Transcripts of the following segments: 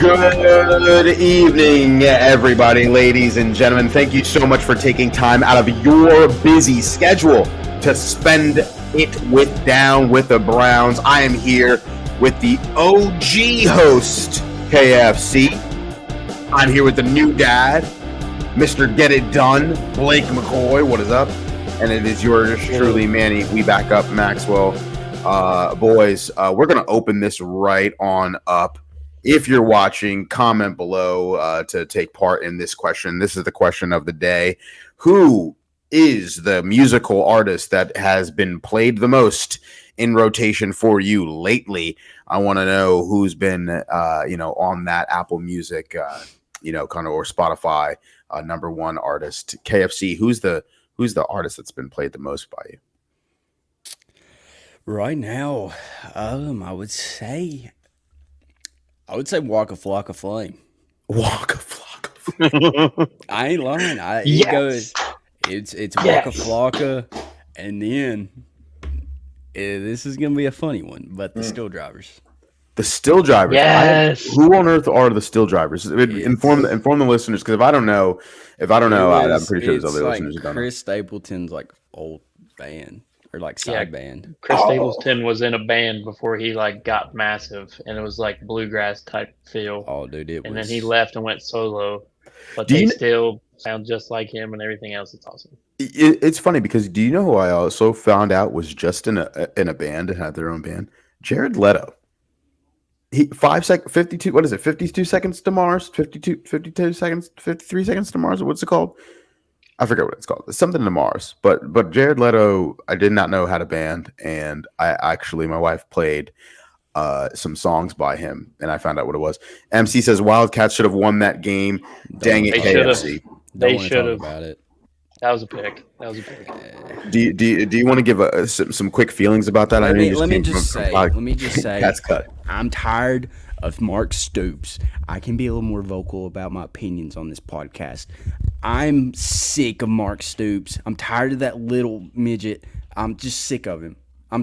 Good evening, everybody, ladies and gentlemen. Thank you so much for taking time out of your busy schedule to spend it with Down with the Browns. I am here with the OG host, KFC. I'm here with the new dad, Mr. Get It Done, Blake McCoy. What is up? And it is yours truly, Manny. We back up, Maxwell. Boys, we're going to open this right on up. If you're watching, comment below to take part in this question. This is the question of the day. Who is the musical artist that has been played the most in rotation for you lately? I want to know who's been, on that Apple Music, or Spotify number one artist. KFC, who's the artist that's been played the most by you? Right now, I would say Waka Flocka Flame. Waka Flocka Flame. I ain't lying. It's Waka Flocka, and then this is gonna be a funny one, but the Still Drivers. The Still Drivers. Yes. Who on earth are the Still Drivers? Inform the listeners, because if I don't know, I'm pretty sure there's other listeners who don't know. Chris Stapleton's old band or side band. Chris Stapleton was in a band before he got massive, and it was bluegrass type feel. Oh, dude, and then he left and went solo, but they still sound just like him and everything else. It's awesome. It's funny because do you know who I also found out was just in a band and had their own band? Jared Leto. 52. What is it? 52 seconds to Mars. 52 seconds. 53 seconds to Mars. What's it called? I forget what it's called. It's something to Mars. But Jared Leto, I did not know had a band, and my wife played some songs by him, and I found out what it was. MC says Wildcats should have won that game. Dang it, KFC. They should have. About it. That was a pick. Do you want to give some quick feelings about that? Let me just say, that's cut. I'm tired of Mark Stoops. I can be a little more vocal about my opinions on this podcast. I'm sick of Mark Stoops. I'm tired of that little midget. I'm just sick of him. I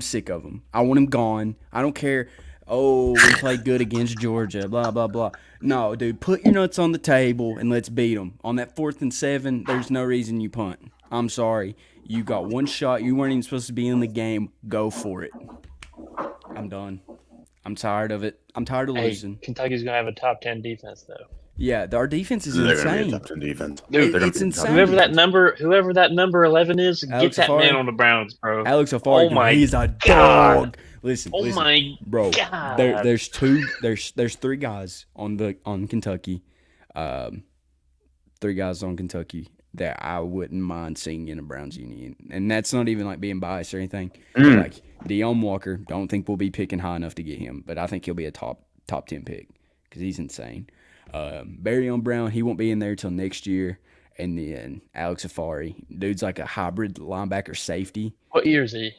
want him gone. I don't care. Oh, we played good against Georgia, blah, blah, blah. No, dude, put your nuts on the table and let's beat them. On that 4th and 7, there's no reason you punt. I'm sorry. You got one shot. You weren't even supposed to be in the game. Go for it. I'm done. I'm tired of it. I'm tired of losing. Kentucky's going to have a top 10 defense, though. Yeah, our defense is They're insane. Top 10 defense. Dude, it's insane. Whoever that number 11 is, get that man on the Browns, bro. Alex Afari, he's a dog. Listen, my bro. God. There's 3 guys on Kentucky. 3 guys on Kentucky that I wouldn't mind seeing in a Browns union, and that's not even being biased or anything. Deone Walker, don't think we'll be picking high enough to get him, but I think he'll be a top 10 pick because he's insane. Barryon Brown, he won't be in there till next year. And then Alex Afari, dude's like a hybrid linebacker safety. What year is he?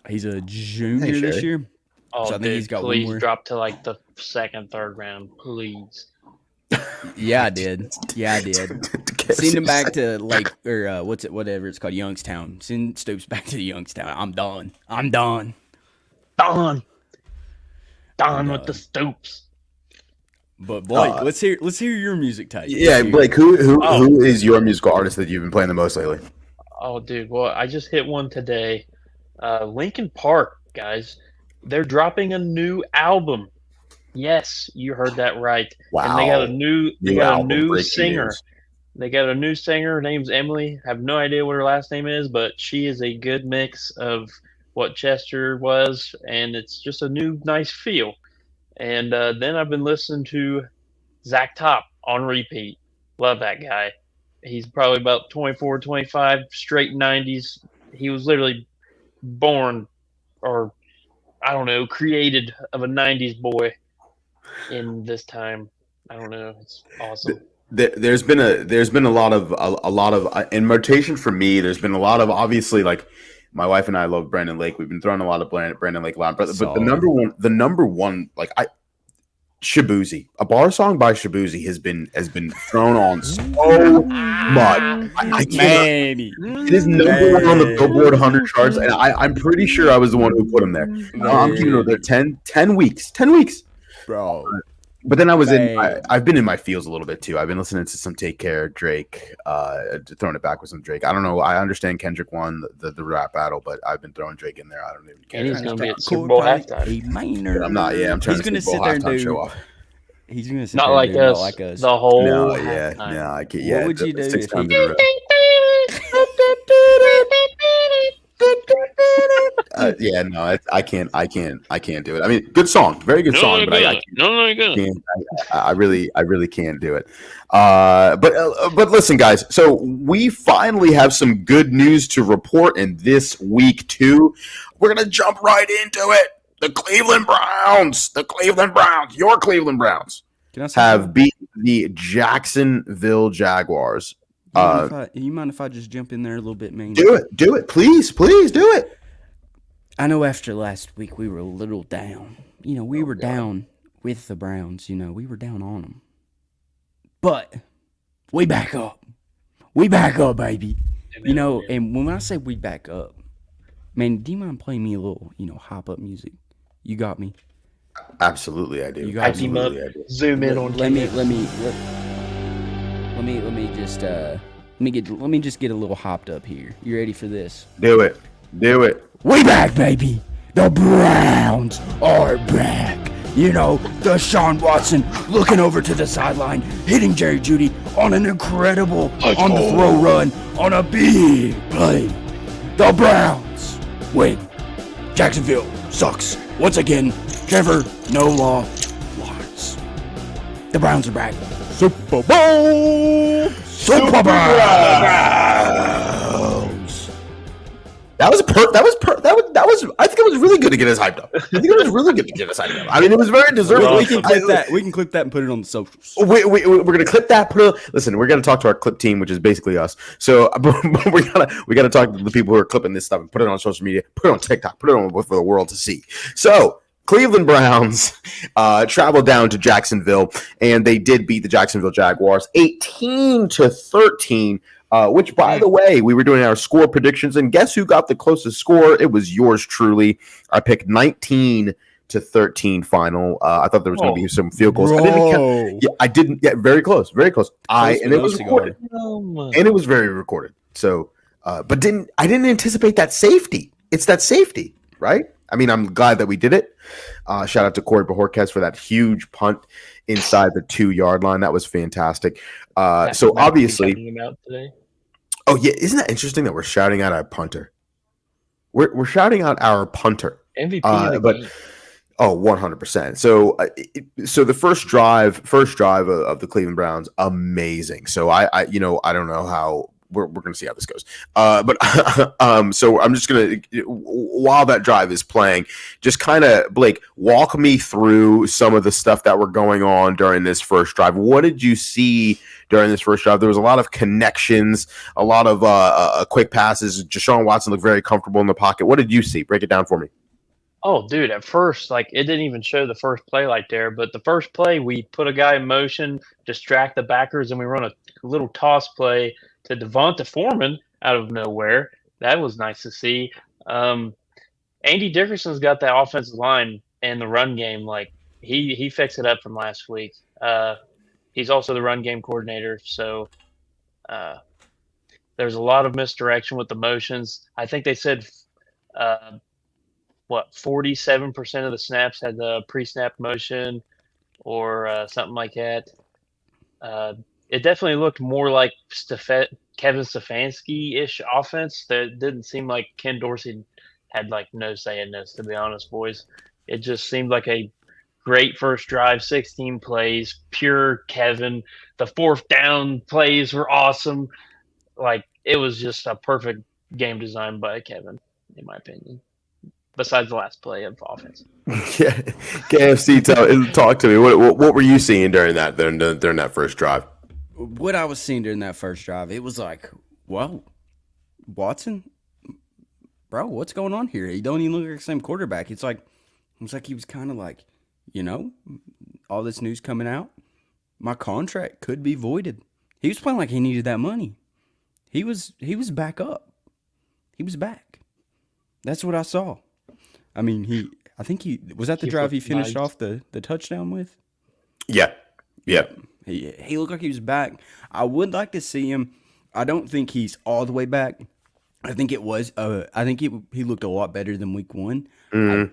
He's a junior this year. Oh, so I think he's got please one more. Drop to the 2nd, 3rd round, please. Yeah, I did. Send him back to whatever it's called, Youngstown. Send Stoops back to Youngstown. I'm done. Done with the Stoops. But Blake, let's hear your music tape. Yeah, Blake, who is your musical artist that you've been playing the most lately? Oh, dude, well, I just hit one today. Linkin Park, guys, they're dropping a new album. Yes, you heard that right. Wow. And they got a new singer. News. They got a new singer. Her name's Emily. I have no idea what her last name is, but she is a good mix of what Chester was, and it's just a new, nice feel. And then I've been listening to Zach Top on repeat. Love that guy. He's probably about 24, 25, straight 90s. He was literally born, or I don't know, created of a 90s boy in this time. I don't know. It's awesome. There's been a lot of in rotation for me. There's been a lot of, obviously, my wife and I love Brandon Lake. We've been throwing a lot of Brandon Lake line, but the number one, Shabuzi, a bar song by Shabuzi has been thrown on so much. I can't. It is number one on the Billboard 100 charts, and I'm pretty sure I was the one who put him there. I'm keeping it there 10 weeks. 10 weeks, bro. But then Bam. I've been in my feels a little bit too. I've been listening to some Take Care, Drake, throwing it back with some Drake. I don't know. I understand Kendrick won the rap battle, but I've been throwing Drake in there. I don't even care. And he's going to be at Super Chord Bowl probably halftime. A minor. But I'm not. Yeah, I'm trying He's to gonna Super sit Bowl there and halftime do. show off. He's gonna sit Not there like and do us. not like us. The whole No, yeah, halftime. no, I can't. What Yeah, would you do six if times he- in a row. Yeah, no, I can't do it. I mean, good song, very good song, but I can't. I really can't do it. But listen, guys. So we finally have some good news to report in this week too. We're gonna jump right into it. The Cleveland Browns, your Cleveland Browns, Can I say have something? beat the Jacksonville Jaguars. You mind if I just jump in there a little bit, man? Do it, please do it. I know after last week we were a little down. You know, we were down with the Browns. You know, we were down on them. But we back up. We back up, baby. You know, and when I say we back up, man, do you mind playing me a little, hop up music? You got me. Absolutely, I do. You got Hype him up. Absolutely, I do. Zoom in on Let me just get a little hopped up here. You ready for this? Do it. We back, baby. The Browns are back. You know, Deshaun Watson looking over to the sideline, hitting Jerry Jeudy on an incredible on the throw run on a big play. The Browns win. Jacksonville sucks. Once again, Trevor Noah Lawrence. The Browns are back. Super Bowl! Super Browns! That was I think it was really good to get us hyped up. I think it was really good to get us hyped up. I mean, it was very deserving. We can clip that. We can clip that and put it on the socials. We're gonna clip that. Listen, we're gonna talk to our clip team, which is basically us. So we gotta talk to the people who are clipping this stuff and put it on social media, put it on TikTok, put it on for the world to see. So Cleveland Browns traveled down to Jacksonville, and they did beat the Jacksonville Jaguars 18-13. Which, by the way, we were doing our score predictions, and guess who got the closest score? It was yours truly. I picked 19-13 final. I thought there was going to be some field goals. I didn't get very close, very close. And it was recorded, and it was very recorded. So, but I didn't anticipate that safety. It's that safety, right? I mean, I'm glad that we did it. Shout out to Corey Bajorquez for that huge punt inside the 2-yard line. That was fantastic. So obviously. Oh, yeah. Isn't that interesting that we're shouting out our punter? We're shouting out our punter. MVP of the game. 100%. So the first drive of the Cleveland Browns, amazing. So I don't know how we're going to see how this goes. So I'm just going to, while that drive is playing, just kind of, Blake, walk me through some of the stuff that were going on during this first drive. What did you see during this first drive? There was a lot of connections, a lot of quick passes. Deshaun Watson looked very comfortable in the pocket. What did you see? Break it down for me. Oh, dude, at first, it didn't even show the first play there, but the first play, we put a guy in motion, distract the backers, and we run a little toss play to Devonta Foreman out of nowhere. That was nice to see. Andy Dickerson's got that offensive line and the run game. He fixed it up from last week. He's also the run game coordinator, so there's a lot of misdirection with the motions. I think they said 47% of the snaps had the pre-snap motion or something like that. It definitely looked more like Kevin Stefanski-ish offense. That didn't seem like Ken Dorsey had no say in this, to be honest, boys. It just seemed like a great first drive, 16 plays, pure Kevin. The fourth down plays were awesome. It was just a perfect game designed by Kevin, in my opinion. Besides the last play of offense. Yeah, KFC, talk to me. What were you seeing during that first drive? What I was seeing during that first drive, it was whoa, Watson, bro, what's going on here? He don't even look like the same quarterback. It's like he was kind of all this news coming out. My contract could be voided. He was playing like he needed that money. He was back up. He was back. That's what I saw. I mean, I think he was that the drive he finished off the touchdown with. Yeah. Yeah. He looked like he was back. I would like to see him. I don't think he's all the way back. I think it was. I think he looked a lot better than week one. I Mhm.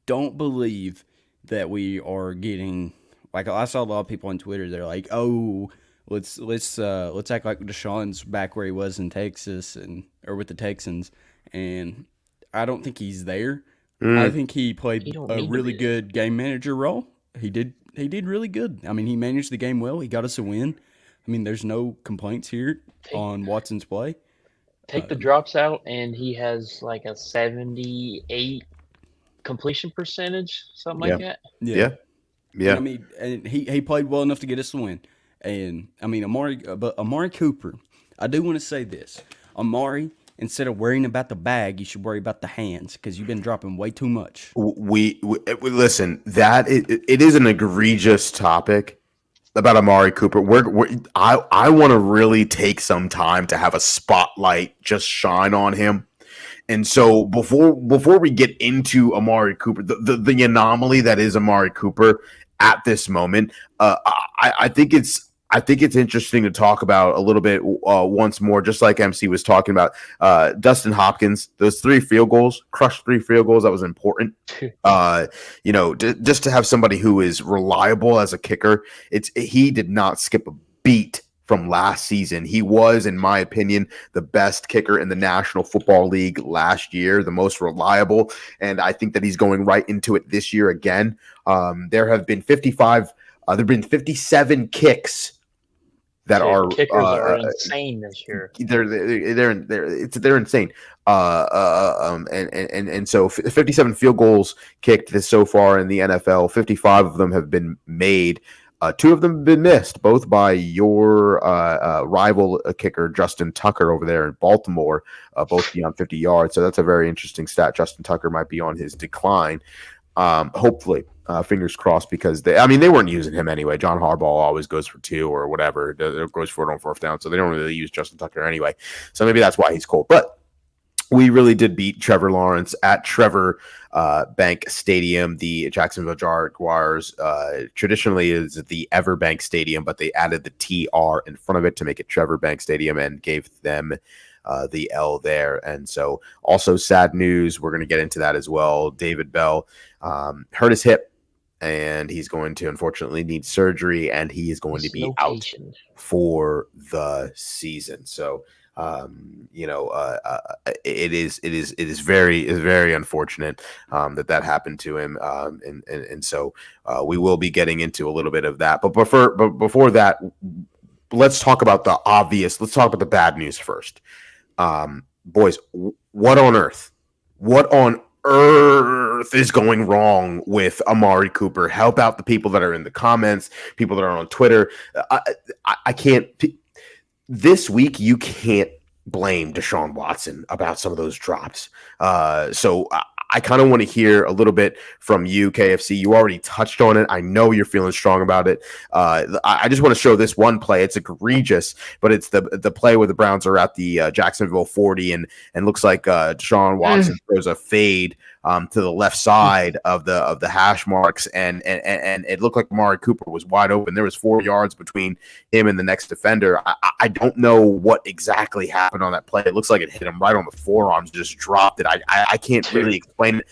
don't believe that we are getting like I saw a lot of people on Twitter. They're like, "Oh, let's act like Deshaun's back where he was in Texas or with the Texans," and I don't think he's there. I Mm. think he He played don't a need to really be there. good game manager role. He did really good. I mean, he managed the game well. He got us a win. I mean, there's no complaints here Take on Watson's play. take the drops out, and he has like a 78 completion percentage, something Yeah. like that. Yeah. Yeah. And Yeah. I mean, and he played well enough to get us the win. And I mean, Amari Cooper. I do want to say this, Amari. Instead of worrying about the bag, you should worry about the hands because you've been dropping way too much. We listen. That it is an egregious topic about Amari Cooper. I want to really take some time to have a spotlight just shine on him. And so before we get into Amari Cooper, the anomaly that is Amari Cooper at this moment, I think it's interesting to talk about a little bit once more, just like MC was talking about. Dustin Hopkins, those 3 field goals, crushed 3 field goals. That was important. Just to have somebody who is reliable as a kicker. He did not skip a beat from last season. He was, in my opinion, the best kicker in the National Football League last year, the most reliable, and I think that he's going right into it this year again. There have been 57 kicks that Dude, kickers are insane this year. They're insane. And so 57 field goals kicked so far in the NFL. 55 of them have been made. 2 of them have been missed, both by your rival kicker, Justin Tucker, over there in Baltimore, both beyond 50 yards. So that's a very interesting stat. Justin Tucker might be on his decline. Hopefully, fingers crossed, because they weren't using him anyway. John Harbaugh always goes for 2 or whatever, goes for it on 4th down. So they don't really use Justin Tucker anyway. So maybe that's why he's cold. But we really did beat Trevor Lawrence at Trevor Bank Stadium. The Jacksonville Jaguars traditionally is the Everbank Stadium, but they added the TR in front of it to make it Trevor Bank Stadium and gave them the L there. And so also sad news, we're going to get into that as well. David Bell hurt his hip, and he's going to unfortunately need surgery, and he is going to be out for the season. So it is very unfortunate that happened to him, and so we will be getting into a little bit of that. But before that, let's talk about the obvious. Let's talk about the bad news first. Boys, what on earth is going wrong with Amari Cooper? Help out the people that are in the comments, people that are on Twitter. I can't. This week, you can't blame Deshaun Watson about some of those drops. So I kind of want to hear a little bit from you, KFC. You already touched on it. I know you're feeling strong about it. I just want to show this one play. It's egregious, but it's the play where the Browns are at the Jacksonville 40, and looks like Deshaun Watson throws a fade to the left side of the hash marks, and it looked like Amari Cooper was wide open. There was 4 yards between him and the next defender. I don't know what exactly happened on that play. It looks like it hit him right on the forearms, just dropped it. I can't really explain it.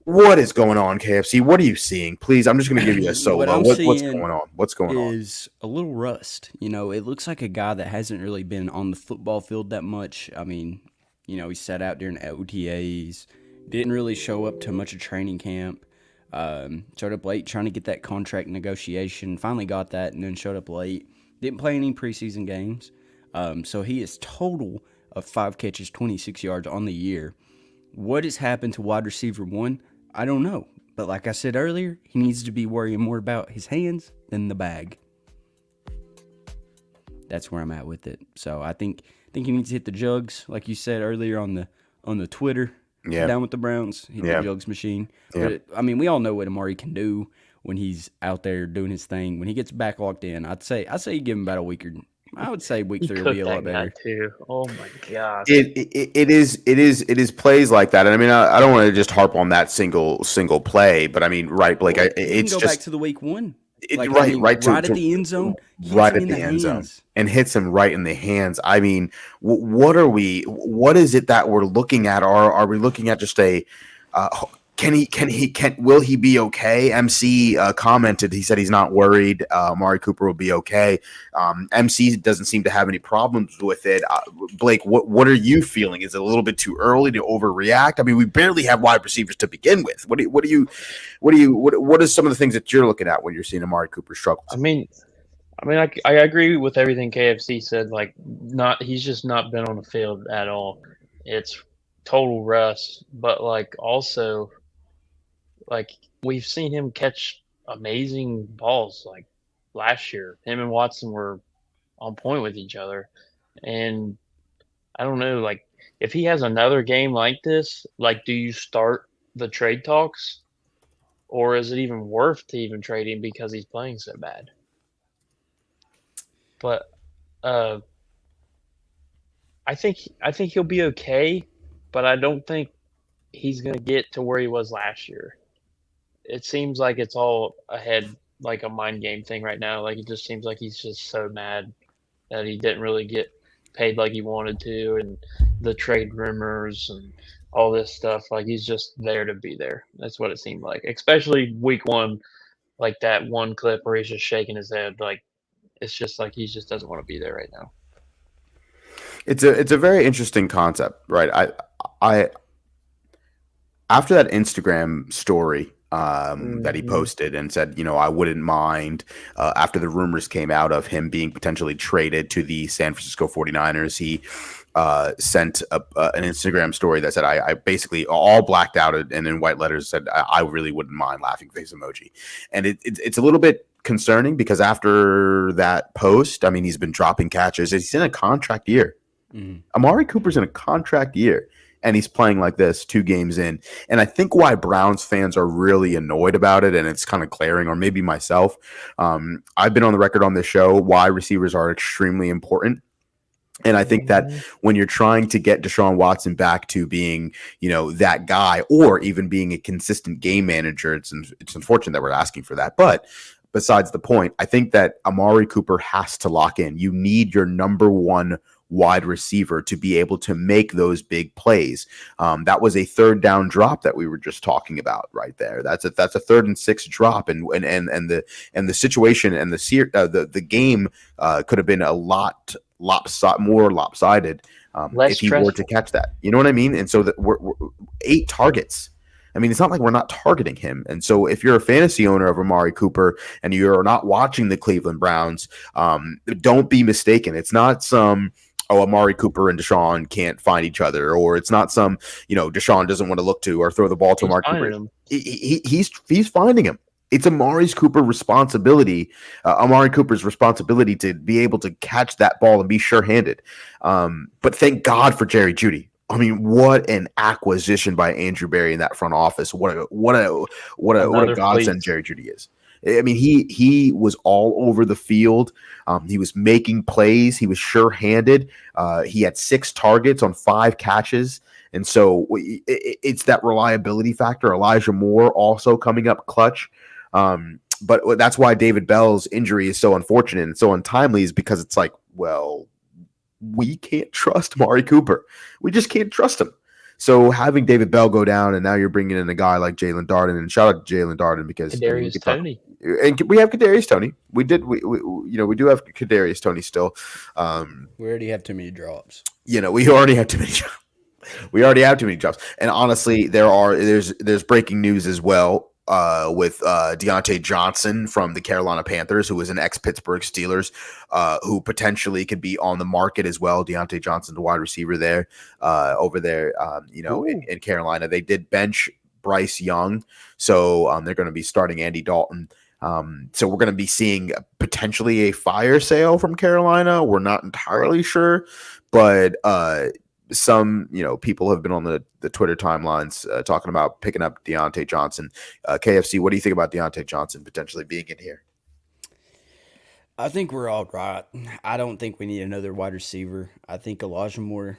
What is going on, KFC? What are you seeing? Please, I'm just going to give you a solo. What's going on? What's going on? Is a little rust. It looks like a guy that hasn't really been on the football field that much. I mean, he sat out during OTAs. Didn't really show up to much of training camp. Showed up late trying to get that contract negotiation. Finally got that, and then showed up late. Didn't play any preseason games. So he is total of 5 catches, 26 yards on the year. What has happened to wide receiver 1? I don't know. But like I said earlier, he needs to be worrying more about his hands than the bag. That's where I'm at with it. So I think he needs to hit the jugs, like you said earlier on the Twitter. Yeah. Down with the Browns, hit the jugs machine. Yeah. But, we all know what Amari can do when he's out there doing his thing. When he gets back locked in, I'd say you give him about a week, or I would say week 3 will be a lot better. Too. Oh my god! It is plays like that, and I don't want to just harp on that single play, but right, Blake. It's go back to the week 1. Like, I right, mean, right right at the end zone, hits right him at in the the end zone hands. and hits him right in the hands. I mean, what are we? What is it that we're looking at? Are we looking at just a? Uh, will he be okay? MC commented. He said he's not worried. Amari Cooper will be okay. MC doesn't seem to have any problems with it. Blake, what are you feeling? Is it a little bit too early to overreact? I mean, we barely have wide receivers to begin with. What are some of the things that you're looking at when you're seeing Amari Cooper struggles? I agree with everything KFC said. Like, he's just not been on the field at all. It's total rust. But like also, like we've seen him catch amazing balls. Like last year, him and Watson were on point with each other, and I don't know. Like if he has another game like this, like do you start the trade talks, or is it even worth to even trade him because he's playing so bad? But uh, I think he'll be okay, but I don't think he's gonna get to where he was last year. It seems like it's all ahead, like a mind game thing right now. Like it just seems like he's just so mad that he didn't really get paid like he wanted to, and the trade rumors and all this stuff. Like he's just there to be there. That's what it seemed like, especially week one, like that one clip where he's just shaking his head. Like it's just like he just doesn't want to be there right now. It's a very interesting concept, right? I after that Instagram story that he posted and said, I wouldn't mind after the rumors came out of him being potentially traded to the San Francisco 49ers, he sent an Instagram story that said, I basically all blacked out and in white letters said, I really wouldn't mind laughing face emoji. And it's a little bit concerning because after that post, I mean, he's been dropping catches. He's in a contract year. Amari Cooper's in a contract year, and he's playing like this 2 games in. And I think why Browns fans are really annoyed about it, and it's kind of glaring, or maybe myself, I've been on the record on this show why receivers are extremely important. And I think that when you're trying to get Deshaun Watson back to being, that guy, or even being a consistent game manager, it's unfortunate that we're asking for that. But besides the point, I think that Amari Cooper has to lock in. You need your number one wide receiver to be able to make those big plays. That was a 3rd down drop that we were just talking about right there. That's a 3rd and 6 drop, and the situation and the game could have been a lot more lopsided if he were to catch that. You know what I mean? And so that we're 8 targets. I mean, it's not like we're not targeting him. And so if you're a fantasy owner of Amari Cooper and you're not watching the Cleveland Browns, don't be mistaken. It's not some, Amari Cooper and Deshaun can't find each other, or it's not some, Deshaun doesn't want to look to or throw the ball to Amari Cooper. He's finding him. It's Amari Cooper's responsibility to be able to catch that ball and be sure-handed. But thank God for Jerry Jeudy. I mean, what an acquisition by Andrew Berry in that front office. What a godsend Jerry Jeudy is. I mean, he was all over the field. He was making plays. He was sure-handed. He had 6 targets on 5 catches. And so it's that reliability factor. Elijah Moore also coming up clutch. But that's why David Bell's injury is so unfortunate and so untimely, is because it's like, well, we can't trust Amari Cooper. We just can't trust him. So having David Bell go down, and now you're bringing in a guy like Jalen Darden, and shout out to Jalen Darden because Kadarius Toney. And we have Kadarius Toney. We do have Kadarius Toney still. We already have too many drops. We already have too many drops. We already have too many drops. And honestly, there's breaking news as well with Deontay Johnson from the Carolina Panthers, who is an ex-Pittsburgh Steelers, who potentially could be on the market as well. Deontay Johnson, the wide receiver there, over there, in Carolina. They did bench Bryce Young, so they're going to be starting Andy Dalton. So we're going to be seeing potentially a fire sale from Carolina. We're not entirely sure, but some people have been on the Twitter timelines talking about picking up Deontay Johnson. KFC, what do you think about Deontay Johnson potentially being in here? I think we're all right. I don't think we need another wide receiver. I think Elijah Moore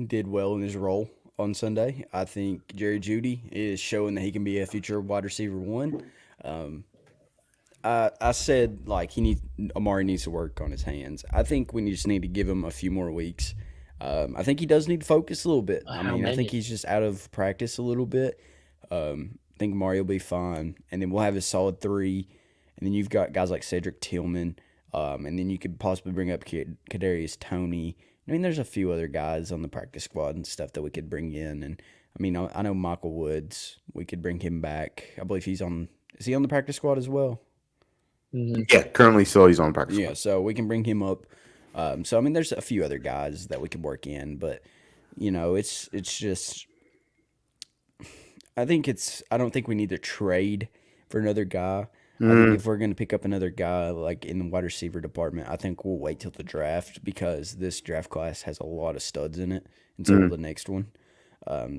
did well in his role on Sunday. I think Jerry Jeudy is showing that he can be a future wide receiver 1. I said like Amari needs to work on his hands. I think we just need to give him a few more weeks. I think he does need to focus a little bit. I How mean, I think many? he's just out of practice a little bit. I think Amari will be fine, and then we'll have a solid three. And then you've got guys like Cedric Tillman, and then you could possibly bring up Kadarius Toney. I mean, there's a few other guys on the practice squad and stuff that we could bring in. And I mean, I know Michael Woods. We could bring him back. I believe he's on. Is he on the practice squad as well? Mhm. Yeah, currently still he's on practice. Yeah, so we can bring him up. So I mean, there's a few other guys that we could work in, but it's just. I don't think we need to trade for another guy. I think if we're going to pick up another guy like in the wide receiver department, I think we'll wait till the draft because this draft class has a lot of studs in it until the next one.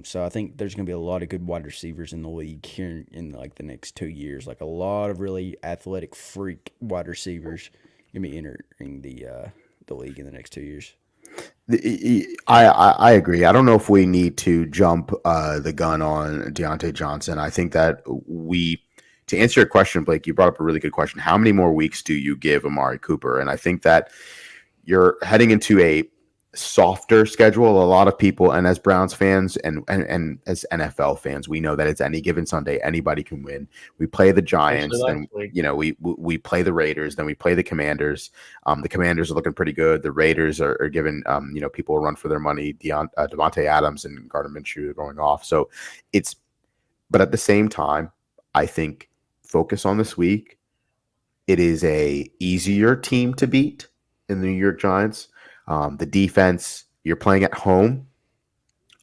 So I think there's going to be a lot of good wide receivers in the league here in like the next 2 years. Like a lot of really athletic freak wide receivers going to be entering the league in the next 2 years. I agree. I don't know if we need to jump the gun on Deontay Johnson. I think that to answer your question, Blake, you brought up a really good question. How many more weeks do you give Amari Cooper? And I think that you're heading into a softer schedule. A lot of people, and as Browns fans and as NFL fans, we know that it's any given Sunday, anybody can win. We play the Giants, Especially then last week. we play the Raiders, then we play the Commanders. The Commanders are looking pretty good. The Raiders are giving people a run for their money. Devontae Adams and Gardner Minshew are going off. So but at the same time, I think focus on this week. It is a easier team to beat in the New York Giants. The defense, you're playing at home.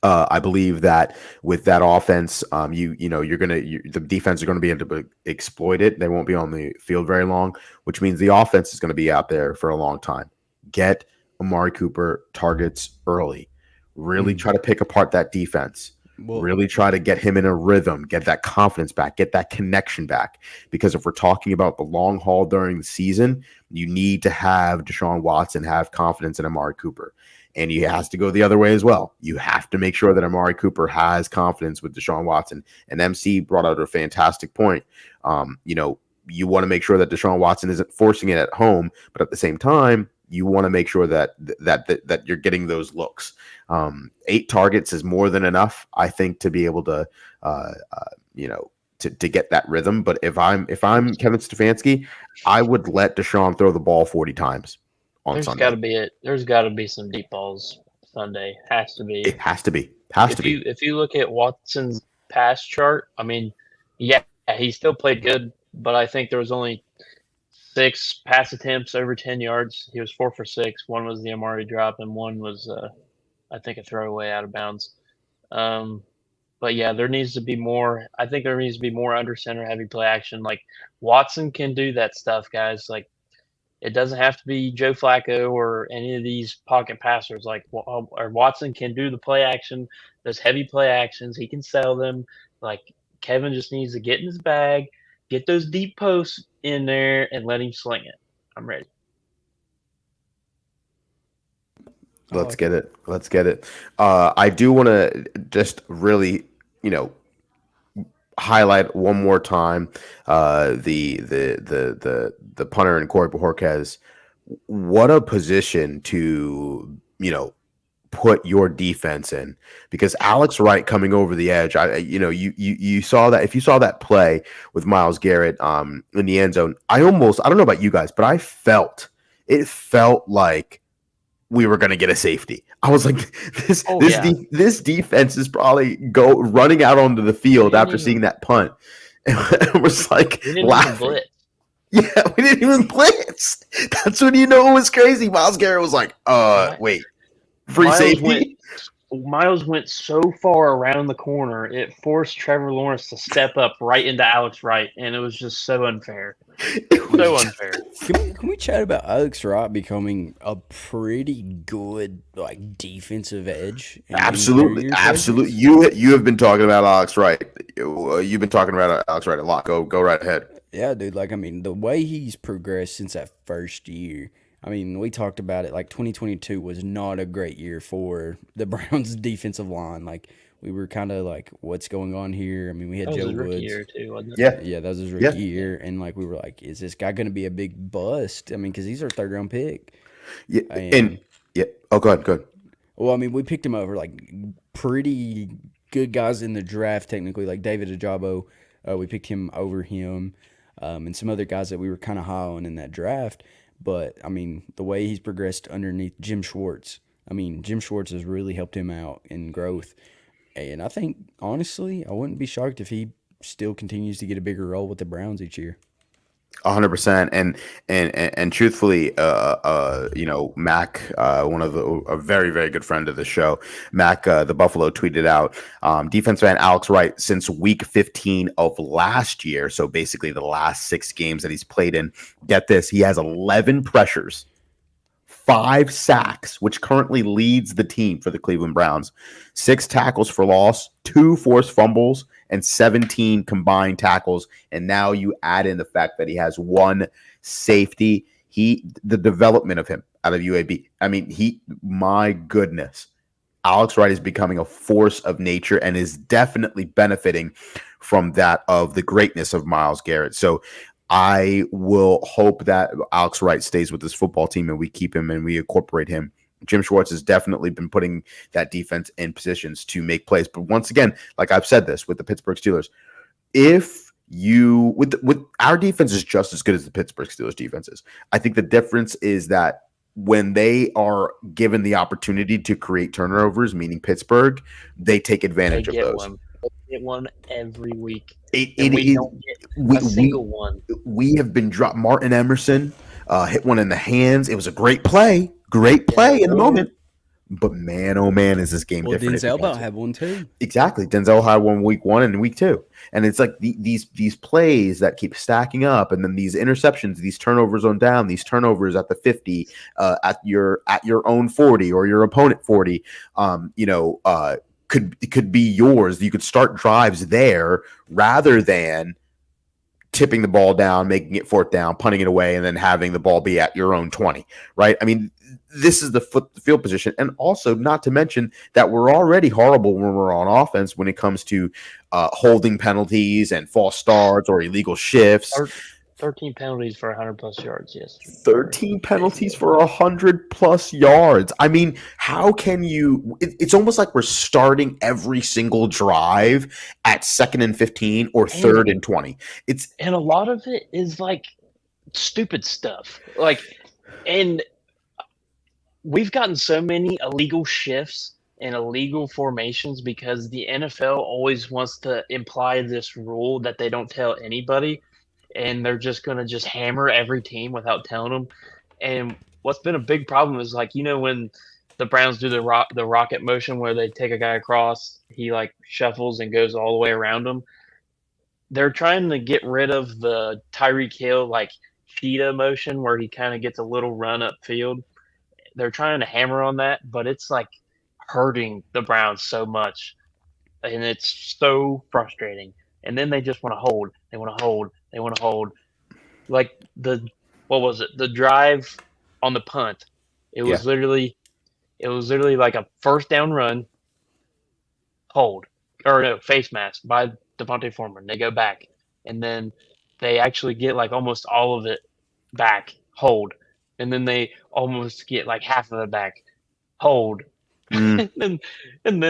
I believe that with that offense, the defense are going to be able to exploit it. They won't be on the field very long, which means the offense is going to be out there for a long time. Get Amari Cooper targets early. Really try to pick apart that defense. Well, Really try to get him in a rhythm, get that confidence back, get that connection back. Because if we're talking about the long haul during the season, you need to have Deshaun Watson have confidence in Amari Cooper. And he has to go the other way as well. You have to make sure that Amari Cooper has confidence with Deshaun Watson. And MC brought out a fantastic point. You want to make sure that Deshaun Watson isn't forcing it at home, but at the same time, you want to make sure that you're getting those looks. 8 targets is more than enough, I think, to be able to, to get that rhythm. But if I'm Kevin Stefanski, I would let Deshaun throw the ball 40 times on There's Sunday. got to be There's got to be some deep balls Sunday. Has to be. It has to be. Has to be. If you look at Watson's pass chart, I mean, yeah, he still played good, but I think there was only 6 pass attempts over 10 yards. He was 4 for 6. One was the Amari drop, and one was, I think, a throwaway out of bounds. But yeah, there needs to be more. I think there needs to be more under center heavy play action. Like Watson can do that stuff, guys. Like it doesn't have to be Joe Flacco or any of these pocket passers. Like or Watson can do the play action, those heavy play actions. He can sell them. Like Kevin just needs to get in his bag, get those deep posts in there, and let him sling it. I'm ready. Let's get it. Let's get it. I do want to just really, highlight one more time the punter and Corey Bojorquez. What a position to put your defense in, because Alex Wright coming over the edge. You saw that. If you saw that play with Myles Garrett in the end zone, I don't know about you guys, but it felt like we were going to get a safety. I was like, this defense is probably running out onto the field after seeing that punt. And it was like, we didn't even blitz. Yeah, we didn't even blitz. That's when it was crazy. Myles Garrett was like, wait, free safety? Myles went so far around the corner, it forced Trevor Lawrence to step up right into Alex Wright, and it was just so unfair. So unfair. Can we chat about Alex Wright becoming a pretty good defensive edge? Absolutely. You have been talking about Alex Wright. You've been talking about Alex Wright a lot. Go right ahead. Yeah, dude. The way he's progressed since that first year, I mean, we talked about it. Like 2022 was not a great year for the Browns' defensive line. Like we were kind of like, what's going on here? I mean, we had That was Joe his rookie Woods. year too, wasn't it? Yeah, Yeah, that was his Yeah. rookie year, and like we were like, is this guy going to be a big bust? I mean, because he's our third round pick. yeah, And and yeah. Oh, go ahead, go ahead. well, I mean, we picked him over like pretty good guys in the draft, technically, like David Ajabo. We picked him over him, and some other guys that we were kind of high on in that draft. But I mean, the way he's progressed underneath Jim Schwartz, I mean, Jim Schwartz has really helped him out in growth. And I think, honestly, I wouldn't be shocked if he still continues to get a bigger role with the Browns each year. 100%. And truthfully, Mac, one of a very, very good friend of the show, Mac, the Buffalo, tweeted out, defense man Alex Wright, since week 15 of last year, so basically the last 6 games that he's played in, get this, he has 11 pressures, 5 sacks, which currently leads the team for the Cleveland Browns, 6 tackles for loss, 2 forced fumbles, and 17 combined tackles. And now you add in the fact that he has 1 safety. The development of him out of UAB. I mean, my goodness, Alex Wright is becoming a force of nature and is definitely benefiting from that of the greatness of Myles Garrett. So I will hope that Alex Wright stays with this football team and we keep him and we incorporate him. Jim Schwartz has definitely been putting that defense in positions to make plays. But once again, like I've said this with the Pittsburgh Steelers, if you with our defense is just as good as the Pittsburgh Steelers defense is. I think the difference is that when they are given the opportunity to create turnovers, meaning Pittsburgh, they take advantage of those. They get one every week. We don't get a single one. We have been dropped. Martin Emerson hit one in the hands. It was a great play. In the moment. But man, oh man, is this game different. Denzel about had one too. Exactly. Denzel had one week 1 and week 2. And it's like these plays that keep stacking up, and then these interceptions, these turnovers on down, these turnovers at the 50, at your own 40 or your opponent 40, could be yours. You could start drives there rather than tipping the ball down, making it 4th down, punting it away, and then having the ball be at your own 20, right? I mean, this is the field position. And also, not to mention that we're already horrible when we're on offense when it comes to holding penalties and false starts or illegal shifts. 13 penalties for 100+ yards, yes. 13 penalties for 100+ yards. I mean, how can you – it's almost like we're starting every single drive at 2nd and 15 or 3rd and 20. And a lot of it is like stupid stuff. And we've gotten so many illegal shifts and illegal formations because the NFL always wants to imply this rule that they don't tell anybody. And they're just going to just hammer every team without telling them. And what's been a big problem is when the Browns do the rocket motion where they take a guy across, he shuffles and goes all the way around him. They're trying to get rid of the Tyreek Hill cheetah motion where he kind of gets a little run up field. They're trying to hammer on that, but it's hurting the Browns so much. And it's so frustrating. And then they just want to hold. They want to hold. They want to hold. The drive on the punt. It was literally like a 1st down run, hold, or no, face mask by Devontae Foreman. They go back, and then they actually get almost all of it back, hold, and then they almost get half of it back, hold, and then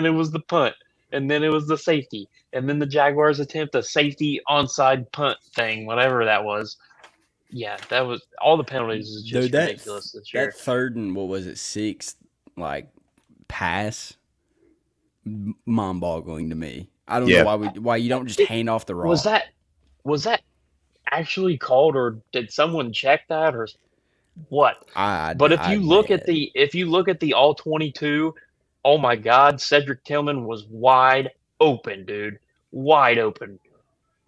it was the punt. And then it was the safety. And then the Jaguars attempt a safety onside punt thing, whatever that was. Yeah, that was all the penalties is just ridiculous this year. That 3rd and 6th pass, mind-boggling to me. I don't know why you don't just hand off the rock. Was that actually called, or did someone check that, or what? But if you look at the all 22. Oh my God, Cedric Tillman was wide open, dude. Wide open.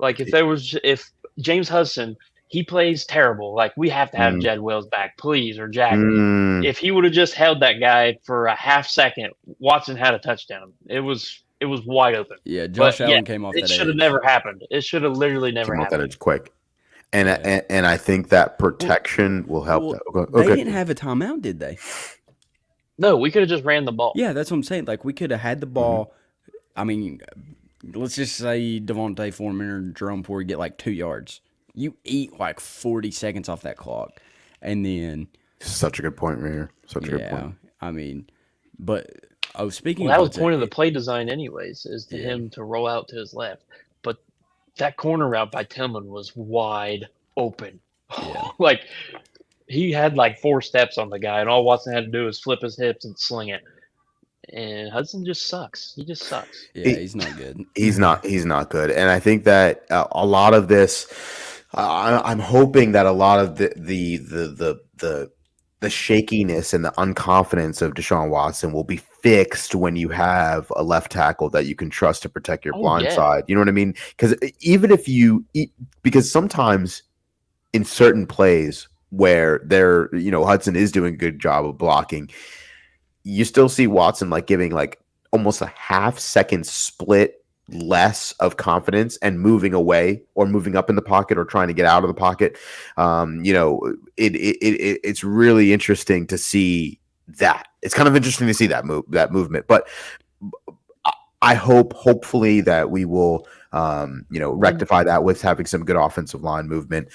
If James Hudson, he plays terrible. We have to have Jed Wills back, please, or Jack. If he would have just held that guy for a half second, Watson had a touchdown. It was wide open. Yeah, Josh Allen came off that edge. It should have never happened. It should have literally never happened. That edge quick. And I think that protection will help. Well, that. They Okay. didn't have a timeout, did they? No, we could have just ran the ball. Yeah, that's what I'm saying. Like, we could have had the ball. I mean, let's just say Devontae Foreman or Jerome Ford get like 2 yards. You eat like 40 seconds off that clock. And then, Such a good point right here. Such a good point. I mean, but, speaking Well, that of was the point of the play design, anyways, is to him to roll out to his left. But that corner route by Tillman was wide open. Yeah. Like, he had like 4 steps on the guy, and all Watson had to do was flip his hips and sling it. And Hudson just sucks. He just sucks. Yeah, he's not good. He's not good, and I think that a lot of this, I'm hoping that a lot of the shakiness and the unconfidence of Deshaun Watson will be fixed when you have a left tackle that you can trust to protect your blind side. You know what I mean? Because even if because sometimes in certain plays where Hudson is doing a good job of blocking, you still see Watson like giving like almost a half-second split less of confidence and moving away or moving up in the pocket or trying to get out of the pocket. It's really interesting to see that. It's kind of interesting to see that movement. But I hopefully that we will rectify that with having some good offensive line movement.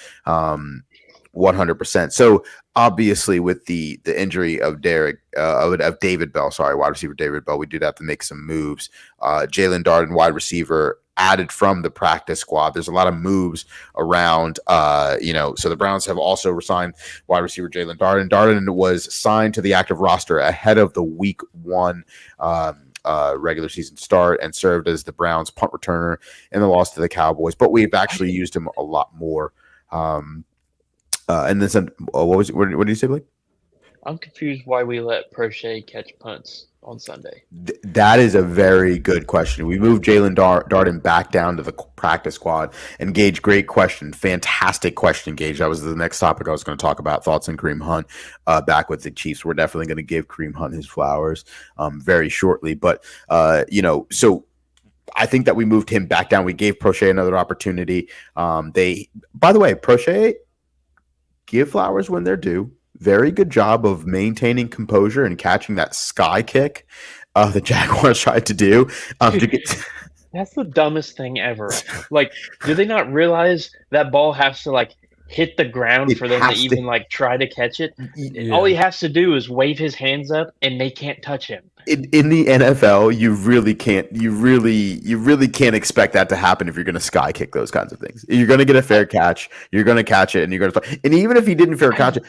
100%. So obviously, with the injury of David Bell, wide receiver David Bell, we did have to make some moves. Jalen Darden, wide receiver, added from the practice squad. There's a lot of moves around. So the Browns have also resigned wide receiver Jalen Darden. Darden was signed to the active roster ahead of the Week 1 regular season start and served as the Browns punt returner in the loss to the Cowboys. But we've actually used him a lot more. And then what did you say, Blake? I'm confused why we let Prochet catch punts on Sunday. That is a very good question. We moved Jalen Darden back down to the practice squad. And Gage, great question. Fantastic question, Gage. That was the next topic I was going to talk about. Thoughts on Kareem Hunt back with the Chiefs. We're definitely going to give Kareem Hunt his flowers very shortly. But, so I think that we moved him back down. We gave Prochet another opportunity. By the way, Prochet, give flowers when they're due. Very good job of maintaining composure and catching that sky kick the Jaguars tried to do. That's the dumbest thing ever. Like, do they not realize that ball has to like hit the ground for them to even like try to catch it? Yeah. All he has to do is wave his hands up, and they can't touch him. In the NFL, you really can't expect that to happen if you're going to sky kick those kinds of things. You're going to get a fair catch, you're going to catch it, and you're going to. And even if he didn't fair catch it,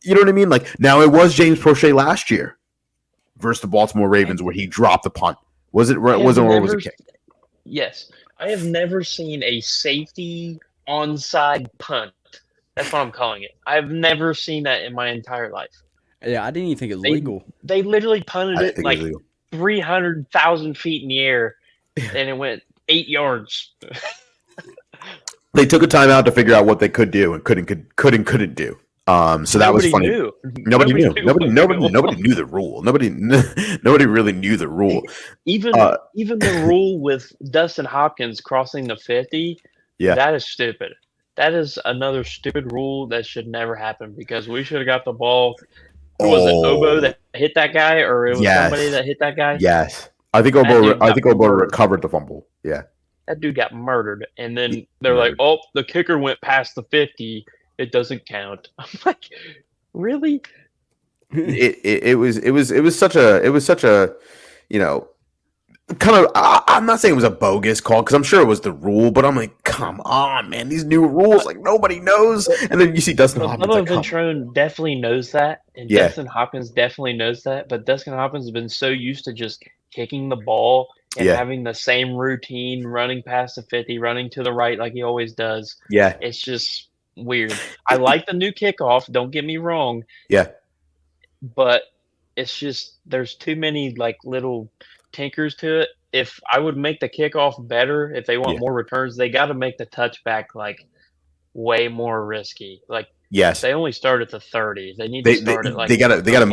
you know what I mean? Like, now it was James Prochet last year versus the Baltimore Ravens where he dropped the punt. Was it or was it kick? Yes, I have never seen a safety onside punt. That's what I'm calling it. I've never seen that in my entire life. Yeah, I didn't even think it was legal. They literally punted it like 300,000 feet in the air, and it went 8 yards. They took a timeout to figure out what they could do and couldn't do. So that was funny. Nobody knew. Nobody knew the rule. Nobody really knew the rule. Even the rule with Dustin Hopkins crossing the 50. Yeah, that is stupid. That is another stupid rule that should never happen because we should have got the ball. Was it Obo that hit that guy, or it was somebody that hit that guy? Yes, I think Obo recovered the fumble. Yeah, that dude got murdered, and then they're like, "Oh, the kicker went past the 50. It doesn't count." I'm like, really? It was such a kind of. I'm not saying it was a bogus call because I'm sure it was the rule, but I'm like, come on, man, these new rules, like nobody knows. And then you see Dustin Hopkins. Bubba Ventrone definitely knows that, and Dustin Hopkins definitely knows that. But Dustin Hopkins has been so used to just kicking the ball and having the same routine, running past the 50, running to the right like he always does. Yeah, it's just weird. I like the new kickoff. Don't get me wrong. Yeah, but it's just there's too many like little tinkers to it. If I would make the kickoff better, if they want more returns, they got to make the touchback like way more risky. Like, yes, they only start at the 30. They need to start at like they got to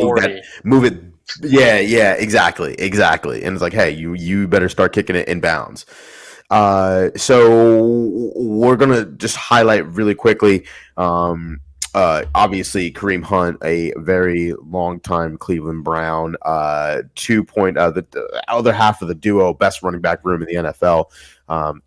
move it. Yeah, exactly. And it's like, hey, you better start kicking it in bounds. So we're gonna just highlight really quickly. Obviously, Kareem Hunt, a very long-time Cleveland Brown, the other half of the duo, best running back room in the NFL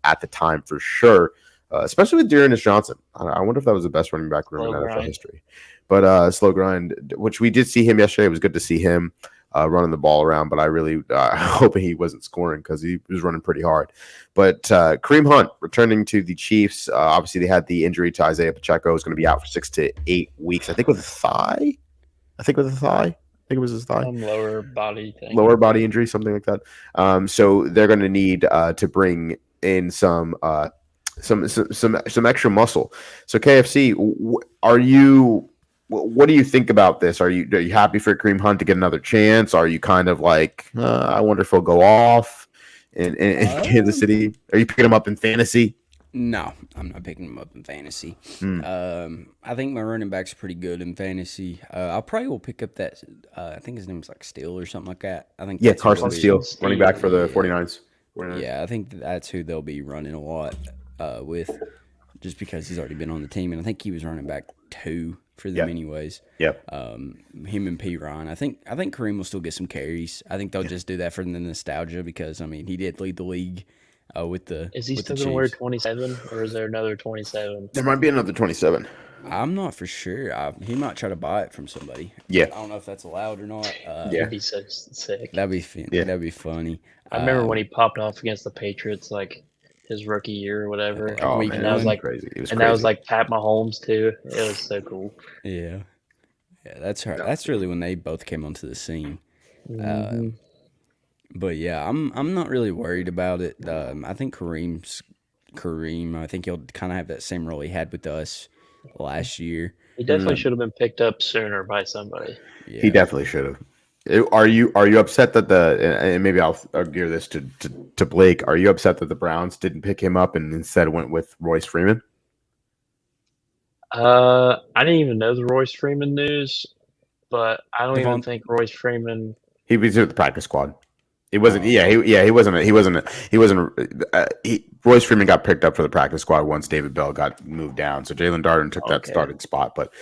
at the time for sure, especially with Dearness Johnson. I wonder if that was the best running back room in NFL history. But slow grind, which we did see him yesterday. It was good to see him running the ball around, but I really hope he wasn't scoring because he was running pretty hard. But Kareem Hunt returning to the Chiefs. Obviously, they had the injury to Isaiah Pacheco. Is going to be out for 6 to 8 weeks. I think with a thigh. I think it was his thigh. Some lower body thing. Lower body injury, something like that. So they're going to need to bring in some extra muscle. So KFC, what do you think about this? Are you happy for Kareem Hunt to get another chance? Are you kind of like, I wonder if he'll go off in Kansas City? Are you picking him up in fantasy? No, I'm not picking him up in fantasy. I think my running back's pretty good in fantasy. I probably will pick up that. I think his name's like Steele or something like that. I think Carson Steele, running back for the 49ers. Yeah, I think that's who they'll be running a lot with, just because he's already been on the team, and I think he was running back 2 for them anyways. Yep. Him and P. Ryan. I think Kareem will still get some carries. I think they'll just do that for the nostalgia because he did lead the league with the. Is he still gonna wear 27, or is there another 27? There might be another 27. I'm not for sure. He might try to buy it from somebody. Yeah. I don't know if that's allowed or not. That'd be so sick. That'd be funny. I remember when he popped off against the Patriots, like his rookie year or whatever. Oh man, and that was like crazy. That was like Pat Mahomes too. It was so cool. Yeah, that's right. That's really when they both came onto the scene. But yeah, I'm not really worried about it. I think Kareem. I think he'll kind of have that same role he had with us last year. He definitely should have been picked up sooner by somebody. Yeah. He definitely should have. Are you upset that and maybe I'll gear this to Blake? Are you upset that the Browns didn't pick him up and instead went with Royce Freeman? I didn't even know the Royce Freeman news, but I don't even think Royce Freeman. He was with the practice squad. He wasn't. He wasn't. Royce Freeman got picked up for the practice squad once David Bell got moved down. So Jalen Darden took that starting spot, but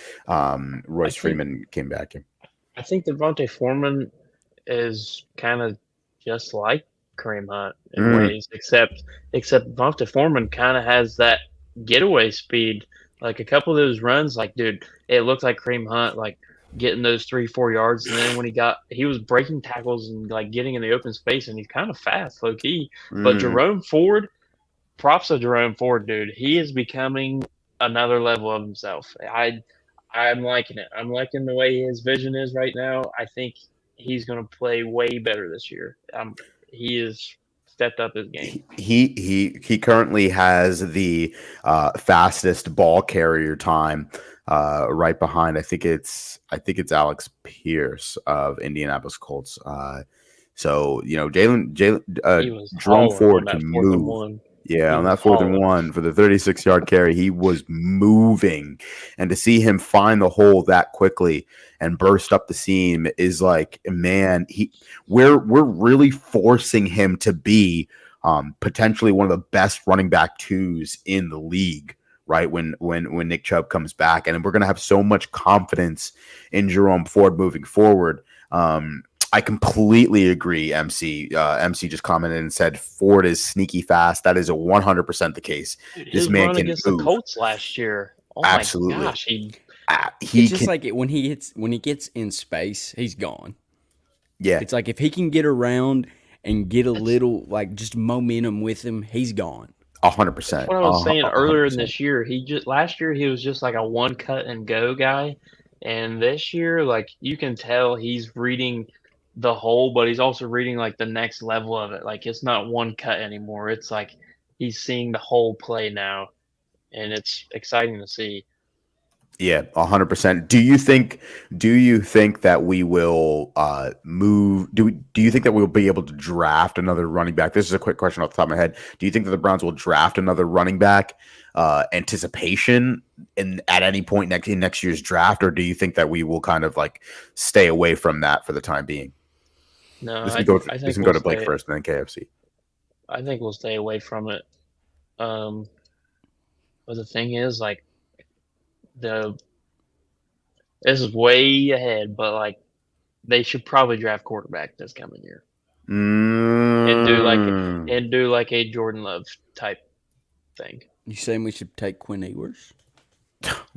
Royce Freeman came back in. I think Devontae Foreman is kind of just like Kareem Hunt in ways, except Devontae Foreman kind of has that getaway speed. Like a couple of those runs, like dude, it looked like Kareem Hunt, like getting those 3-4 yards, and then when he was breaking tackles and like getting in the open space, and he's kind of fast, low key. But Jerome Ford, props to Jerome Ford, dude. He is becoming another level of himself. I'm liking it. I'm liking the way his vision is right now. I think he's going to play way better this year. He has stepped up his game. He currently has the fastest ball carrier time, right behind. I think it's Alex Pierce of Indianapolis Colts. So Jerome Ford can move. Yeah, on that 4th and 1 for the 36-yard carry, he was moving, and to see him find the hole that quickly and burst up the seam is like, man, we're really forcing him to be potentially one of the best running back 2s in the league, right? When Nick Chubb comes back, and we're gonna have so much confidence in Jerome Ford moving forward. I completely agree, MC. MC just commented and said Ford is sneaky fast. That is 100% the case. This man can against move. The Colts last year. Oh absolutely. My gosh, it's just like when he gets in space, he's gone. Yeah. It's like if he can get around and get a little like just momentum with him, he's gone. 100%. What I was saying earlier in this year, last year he was just like a one cut and go guy, and this year, like you can tell he's reading the whole, but he's also reading like the next level of it. Like it's not one cut anymore. It's like he's seeing the whole play now, and it's exciting to see. Yeah, 100%. Do you think that we will move? Do you think that we'll be able to draft another running back? This is a quick question off the top of my head. Do you think that the Browns will draft another running back anticipation at any point in next year's draft, or do you think that we will kind of like stay away from that for the time being? No, we can go to Blake first, and then KFC. I think we'll stay away from it. But the thing is, like, this is way ahead, but like, they should probably draft quarterback this coming year and do like a Jordan Love type thing. You saying we should take Quinn Ewers?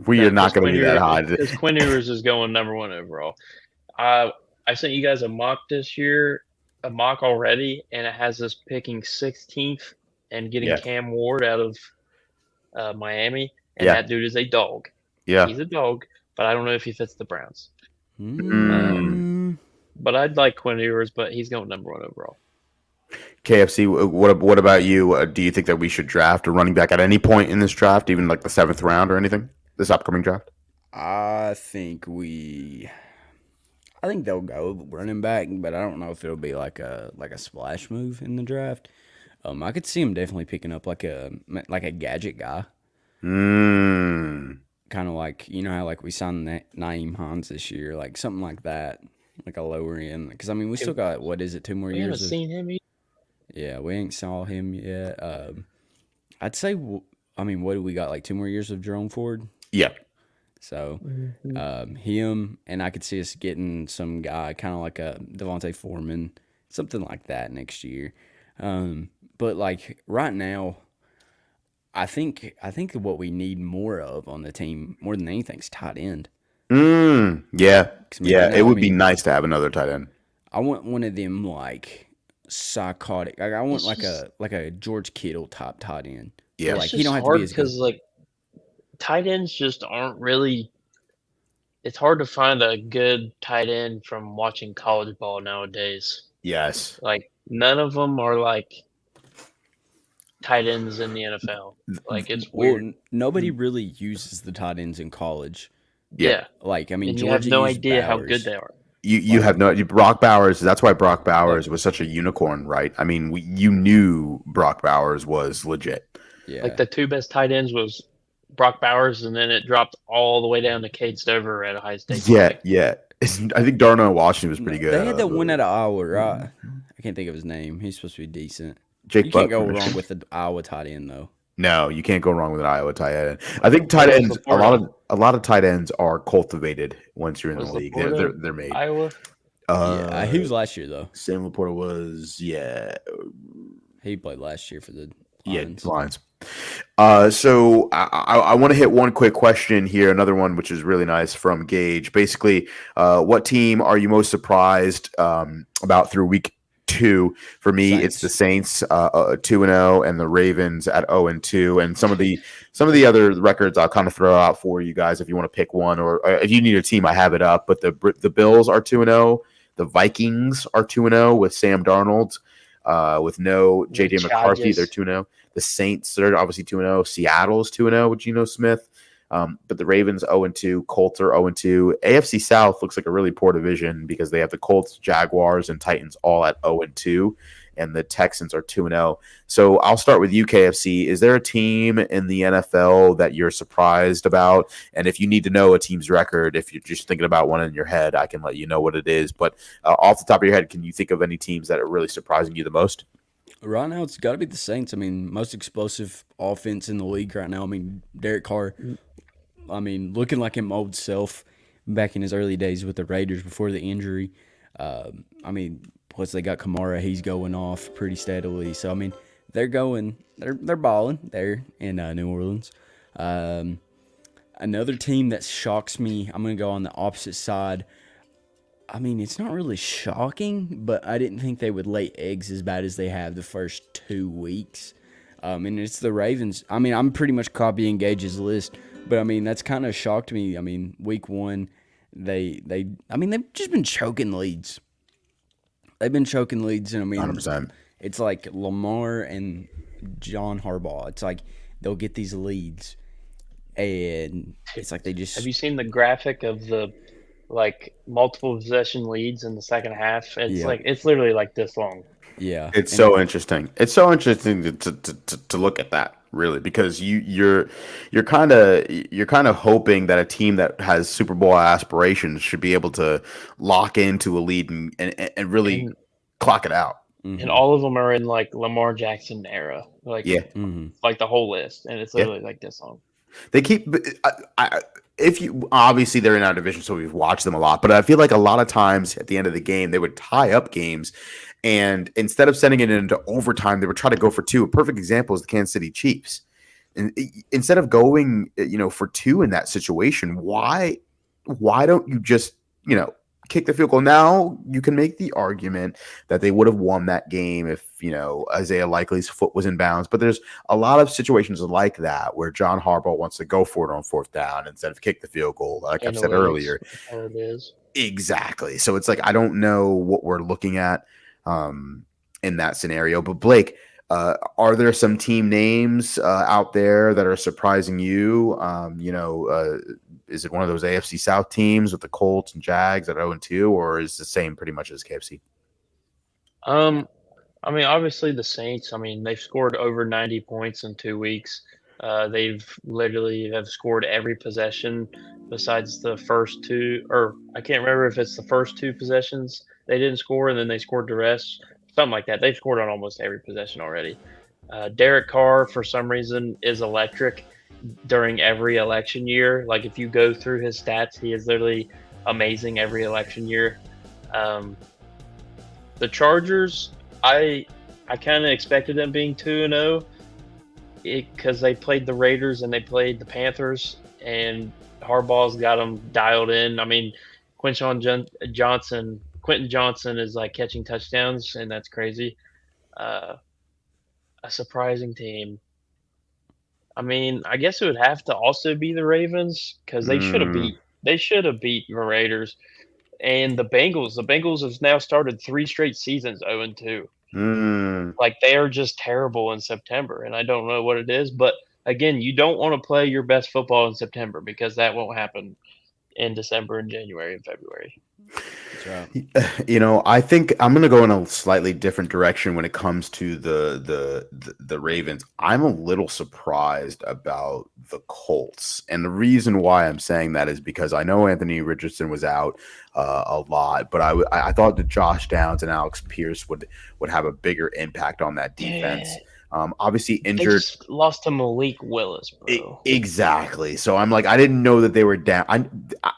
We are not going to be that high. Because Quinn Ewers is going number 1 overall. I sent you guys a mock this year, a mock already, and it has us picking 16th and getting Cam Ward out of Miami. And that dude is a dog. Yeah. He's a dog, but I don't know if he fits the Browns. But I'd like Quinn Ewers, but he's going number 1 overall. KFC, what about you? Do you think that we should draft a running back at any point in this draft, even like the 7th round or anything? This upcoming draft? I think they'll go running back, but I don't know if it'll be like a splash move in the draft. I could see him definitely picking up like a gadget guy. Kind of like, you know how like we signed Naeem Hines this year, like something like that, like a lower end. Because I mean, we still got 2 more years. We haven't seen him yet. Yeah, we ain't saw him yet. I'd say, I mean, what do we got? Like 2 more years of Jerome Ford? Yeah. So, him, and I could see us getting some guy kind of like a Devontae Foreman, something like that next year. But like right now, I think what we need more of on the team, more than anything, is tight end. Yeah. It would be nice to have another tight end. I want one of them like psychotic. Like, I want like a George Kittle type tight end. Yeah, like he don't have to be as good. Because like tight ends just aren't really. It's hard to find a good tight end from watching college ball nowadays. Yes. Like none of them are like tight ends in the NFL. Like it's weird. Well, nobody really uses the tight ends in college. Yeah. Like I mean, and you Georgia have no used idea how Bowers. good they are. You have no Brock Bowers. That's why Brock Bowers was such a unicorn, right? I mean, you knew Brock Bowers was legit. Yeah. Like the 2 best tight ends was Brock Bowers, and then it dropped all the way down to Cade Stover at Ohio State. Yeah. I think Darnell Washington was pretty good. They had that one out of Iowa, right? I can't think of his name. He's supposed to be decent. Jake You can't go Butler. wrong with the Iowa tight end, though. No, you can't go wrong with an Iowa tight end. I think tight ends. A lot of tight ends are cultivated once you're in the league. They're made. Iowa. Yeah, he was last year though. Sam Laporta was He played last year for the Lions. Lions. So I want to hit one quick question here. Another one which is really nice from Gage. Basically, what team are you most surprised about through week 2? For me, Saints. it's the Saints 2-0 and the Ravens at 0-2. And some of the other records I'll kind of throw out for you guys if you want to pick one, or if you need a team, I have it up. But the Bills are 2-0. The Vikings are 2-0 with Sam Darnold, with no J.J. McCarthy. They're 2-0. The Saints are obviously 2-0. Seattle's 2-0 with Geno Smith. But the Ravens 0-2. Colts are 0-2. AFC South looks like a really poor division because they have the Colts, Jaguars, and Titans all at 0-2. And the Texans are 2-0. So I'll start with you, KFC. Is there a team in the NFL that you're surprised about? And if you need to know a team's record, if you're just thinking about one in your head, I can let you know what it is. But off the top of your head, can you think of any teams that are really surprising you the most? Right now, it's got to be the Saints. I mean, most explosive offense in the league right now. I mean, Derek Carr, I mean, looking like his old self back in his early days with the Raiders before the injury. I mean, plus they got Kamara. He's going off pretty steadily. So, I mean, they're balling there in New Orleans. Another team that shocks me, I'm going to go on the opposite side. I mean, it's not really shocking, but I didn't think they would lay eggs as bad as they have the first 2 weeks. And it's the Ravens. I mean, I'm pretty much copying Gage's list, but I mean, that's kind of shocked me. I mean, week 1, they've just been choking leads. They've been choking leads, and I mean, 100%. It's like Lamar and John Harbaugh. It's like they'll get these leads, and it's like they just. Have you seen the graphic of the multiple possession leads in the second half? It's it's literally like this long. Yeah, it's so interesting. It's so interesting to look at that, really, because you're kind of hoping that a team that has Super Bowl aspirations should be able to lock into a lead and really clock it out. and all of them are in like Lamar Jackson era, like Yeah. like the whole list, and it's literally like this song. They keep. If you obviously they're in our division, so we've watched them a lot. But I feel like a lot of times at the end of the game, they would tie up games, and instead of sending it into overtime, they would try to go for two. A perfect example is the Kansas City Chiefs. And instead of going, for two in that situation, why don't you just, kick the field goal? Now you can make the argument that they would have won that game if, Isaiah Likely's foot was in bounds. But there's a lot of situations like that where John Harbaugh wants to go for it on fourth down instead of kick the field goal, like I've said earlier. How it is. Exactly. So it's like I don't know what we're looking at in that scenario. But Blake, are there some team names out there that are surprising you? Is it one of those AFC South teams with the Colts and Jags at 0-2, or is it the same pretty much as KFC? Obviously the Saints. They've scored over 90 points in 2 weeks. They've literally have scored every possession besides the first two, or I can't remember if it's the first two possessions they didn't score and then they scored the rest. Something like that. They've scored on almost every possession already. Derek Carr, for some reason, is electric during every election year. Like, if you go through his stats, he is literally amazing every election year. The Chargers, I kind of expected them being 2-0 because they played the Raiders and they played the Panthers, and Harbaugh's got them dialed in. Quentin Johnson is like catching touchdowns, and that's crazy. A surprising team. I guess it would have to also be the Ravens because they should have beat the Raiders and the Bengals. The Bengals have now started 3 straight seasons 0-2. Like, they are just terrible in September, and I don't know what it is. But again, you don't want to play your best football in September because that won't happen in December and January and February. That's right. I think I'm going to go in a slightly different direction when it comes to the Ravens. I'm a little surprised about the Colts, and the reason why I'm saying that is because I know Anthony Richardson was out a lot, but I thought that Josh Downs and Alex Pierce would have a bigger impact on that defense. Yeah. Obviously injured. They just lost to Malik Willis, bro. Exactly. So I'm like, I didn't know that they were down.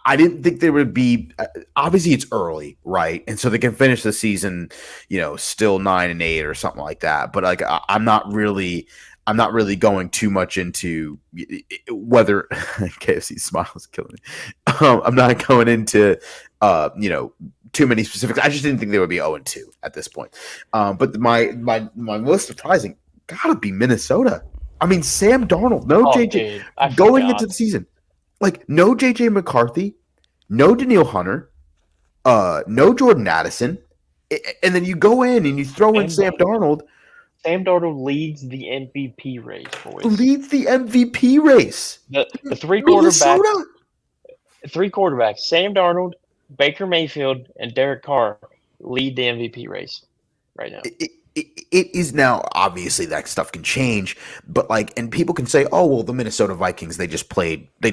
I didn't think they would be. Obviously, it's early, right? And so they can finish the season, still 9-8 or something like that. But like, I'm not really going too much into whether KFC smile is killing me. I'm not going into too many specifics. I just didn't think they would be 0-2 at this point. But my most surprising gotta be Minnesota. Sam Darnold, no JJ going into the season, like no JJ McCarthy, no Danielle Hunter, no Jordan Addison, and then you go in and you throw in Sam Darnold. Sam Darnold leads the MVP race for us. The three quarterbacks, Sam Darnold, Baker Mayfield, and Derek Carr lead the MVP race right now. It is now, obviously that stuff can change, but and people can say, oh, well, the Minnesota Vikings, they just played the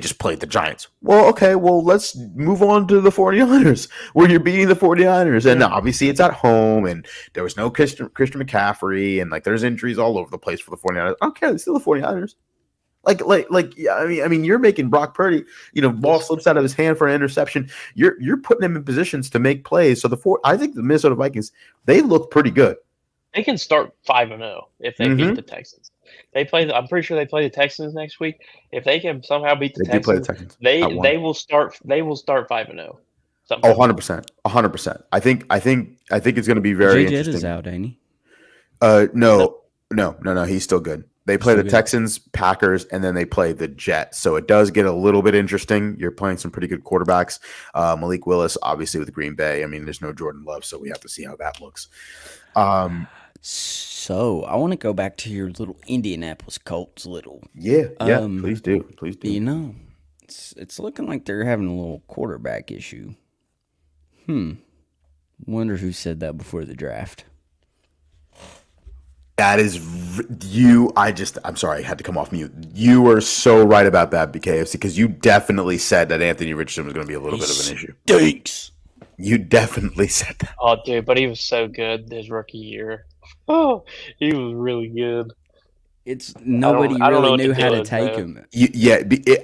Giants. Well, okay, let's move on to the 49ers where you're beating the 49ers. And obviously it's at home and there was no Christian McCaffrey and there's injuries all over the place for the 49ers. Okay, it's still the 49ers. You're making Brock Purdy, ball slips out of his hand for an interception. You're putting him in positions to make plays. So I think the Minnesota Vikings, they look pretty good. They can start 5-0 if they beat the Texans. I'm pretty sure they play the Texans next week. If they can somehow beat the Texans, they will start 5-0. 100%. I think it's going to be very interesting. Is out, ain't he? No, he's still good. They play the Texans, Packers, and then they play the Jets. So it does get a little bit interesting. You're playing some pretty good quarterbacks. Malik Willis, obviously, with Green Bay. There's no Jordan Love, so we have to see how that looks. So I want to go back to your little Indianapolis Colts Yeah, please do. It's looking like they're having a little quarterback issue. Wonder who said that before the draft. That is you. I'm sorry, I had to come off mute. You were so right about that, BKFC, because you definitely said that Anthony Richardson was going to be a little bit of an issue. Stinks. You definitely said that. Oh, dude, but he was so good his rookie year. Oh, he was really good. It's nobody I don't know really what to knew do how to with take though. him.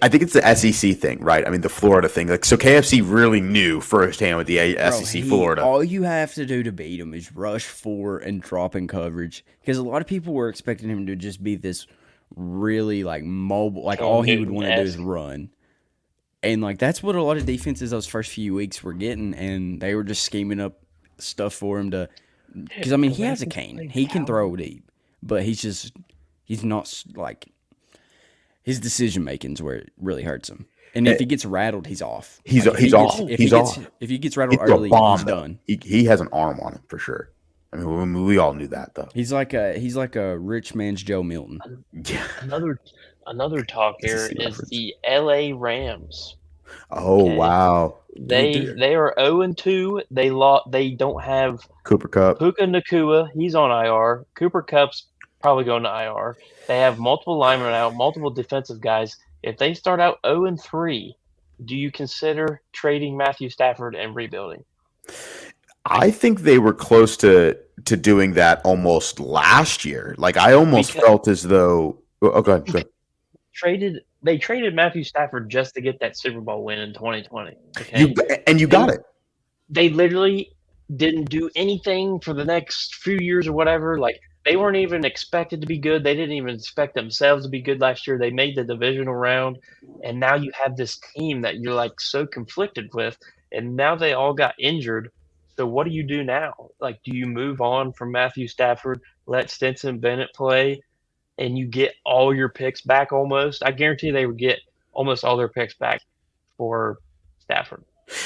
I think it's the SEC thing, right? I mean, the Florida thing. Like, so KFC really knew firsthand with the Bro, SEC Florida. all you have to do to beat him is rush 4 and drop in coverage. Because a lot of people were expecting him to just be this really like mobile, like Cam all he would want to do is Newton-esque. run. And like that's what a lot of defenses those first few weeks were getting, and they were just scheming up stuff for him to. Because I mean, he has a cannon, he can throw deep, but he's not like his decision making's where it really hurts him. And if he gets rattled, he's off. He's Like, if he off. Gets, if He's he gets, off. If he gets He rattled threw a early, bomb, he's though. done. He has an arm on him for sure. I mean, we all knew that though. He's like a rich man's Joe Milton. Yeah. Another talk here SEC is reference. the LA Rams. Oh Okay. wow, They are 0-2. They don't have Cooper Cup. Puka Nakua. He's on IR. Cooper Cup's probably going to IR. They have multiple linemen out, multiple defensive guys. If they start out 0-3, do you consider trading Matthew Stafford and rebuilding? I think they were close to doing that almost last year. Like I almost Because- felt as though. Oh, go ahead. They traded Matthew Stafford just to get that Super Bowl win in 2020. Okay? You got it. They literally didn't do anything for the next few years or whatever. Like they weren't even expected to be good. They didn't even expect themselves to be good last year. They made the divisional round, and now you have this team that you're like so conflicted with, and now they all got injured. So what do you do now? Like, do you move on from Matthew Stafford, let Stetson Bennett play, and you get all your picks back almost? I guarantee they would get almost all their picks back for Stafford.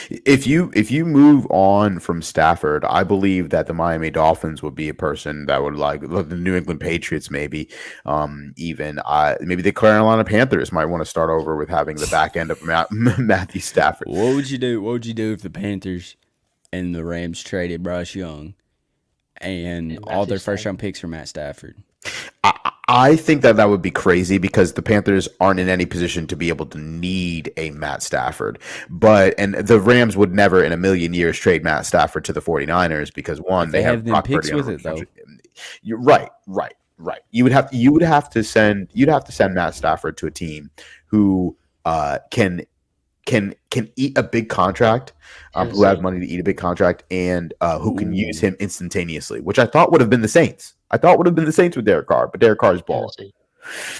If you move on from Stafford, I believe that the Miami Dolphins would be a person that would like the New England Patriots, maybe even maybe the Carolina Panthers might want to start over with having the back end of Matthew Stafford. What would you do? What would you do if the Panthers and the Rams traded Bryce Young and all their first round picks for Matt Stafford? I think that would be crazy because the Panthers aren't in any position to be able to need a Matt Stafford. And the Rams would never in a million years trade Matt Stafford to the 49ers because one, they have them Brock picks Purdy on with a it though. You're right. You would have to send Matt Stafford to a team who can eat a big contract, who has money to eat a big contract, and who can use him instantaneously, which I thought would have been the Saints. I thought would have been the Saints with Derek Carr, but Derek Carr is balling.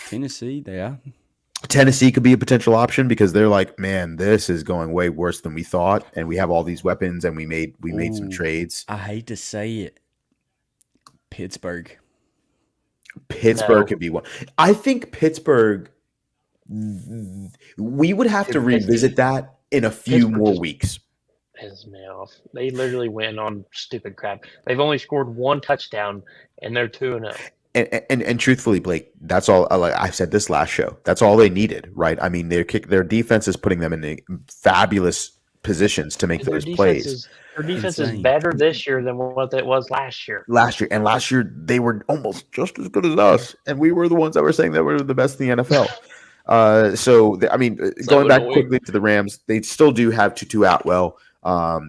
Tennessee, yeah. Tennessee could be a potential option because they're like, man, this is going way worse than we thought, and we have all these weapons, and we made some trades. I hate to say it, Pittsburgh Could be one. I think Pittsburgh. We would have to revisit that in a few more weeks. Pisses me off. They literally win on stupid crap. They've only scored one touchdown, and they're 2-0. And truthfully, Blake, that's all. Like I said this last show, that's all they needed, right? I mean, their defense is putting them in fabulous positions to make those plays. Their defense is better this year than what it was last year. Last year they were almost just as good as us, and we were the ones that were saying that we were the best in the NFL. Going back quickly to the Rams, they still do have Tutu Atwell.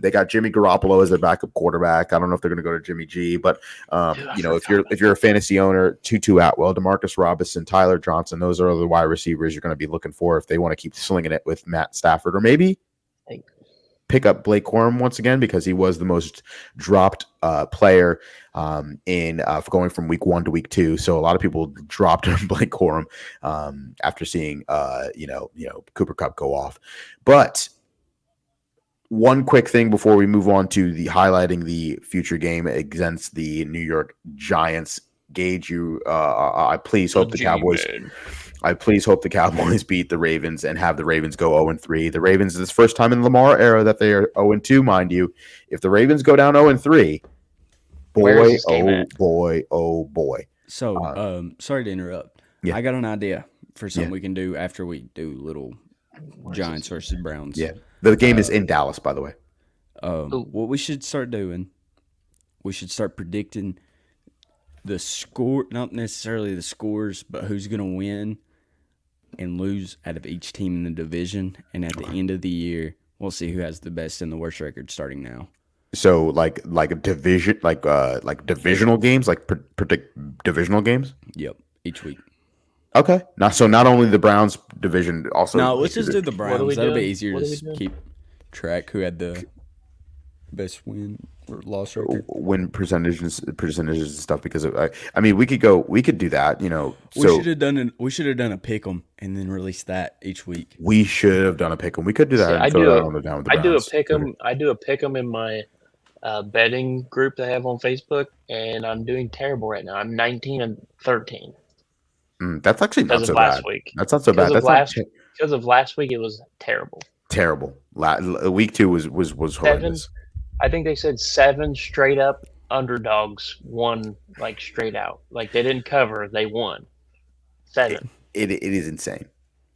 They got Jimmy Garoppolo as their backup quarterback. I don't know if they're going to go to Jimmy G, but if you're a fantasy owner, Tutu Atwell, Demarcus Robinson, Tyler Johnson, those are the wide receivers you're going to be looking for if they want to keep slinging it with Matt Stafford, or maybe pick up Blake Corum once again because he was the most dropped player in going from week 1 to week 2. So a lot of people dropped Blake Corum after seeing Cooper Kupp go off, but. One quick thing before we move on to the highlighting the future game against the New York Giants. Gage, I please hope the Cowboys. I please hope the Cowboys beat the Ravens and have the Ravens go 0-3. The Ravens, this first time in the Lamar era that they are 0-2, mind you. If the Ravens go down 0-3, oh boy. So, sorry to interrupt. Yeah. I got an idea for something we can do after we do little Giants versus Browns. Yeah. The game is in Dallas, by the way. What we should start doing, we should start predicting the score, not necessarily the scores, but who's going to win and lose out of each team in the division. And at the end of the year, We'll see who has the best and the worst record starting now. So like a division, like divisional games, like predict divisional games. Yep, each week. Okay. Not only the Browns division, also No, let's just do the What are Browns. we That'll be doing? easier What are we to doing? keep track. Who had the best win or loss record? win percentages and stuff. Because I mean, we could do that. We So should have done a pick 'em and then release that each week. we should have done a pick 'em. We could do that. See, And I throw do that a- on the down with the I do a Browns. pick 'em. I do a pick 'em in my betting group that I have on Facebook, and I'm doing terrible right now. I'm 19-13 That's actually not because so of last bad. week. That's not so bad. Because of That's not because of last week, it was terrible. terrible. Week 2 was horrendous. I think they said 7 straight up underdogs won like straight out. Like they didn't cover, they won. 7. It is insane.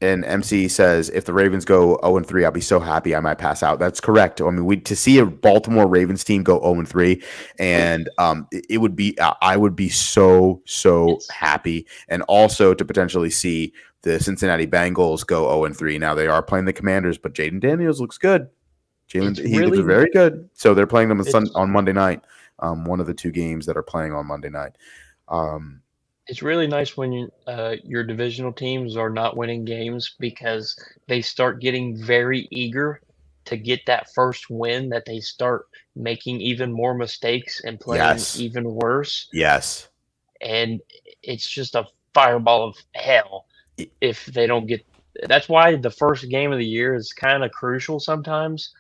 And MC says, if the Ravens go 0-3, I'll be so happy I might pass out. That's correct. I mean, to see a Baltimore Ravens team go 0-3, and it would be, I would be so happy. And also to potentially see the Cincinnati Bengals go 0-3. Now they are playing the Commanders, but Jaden Daniels looks good. He looks very good. So they're playing them on Monday night. One of the 2 games that are playing on Monday night. It's really nice when your divisional teams are not winning games because they start getting very eager to get that first win, that they start making even more mistakes and playing even worse. Yes. And it's just a fireball of hell if they don't get. That's why the first game of the year is kind of crucial sometimes,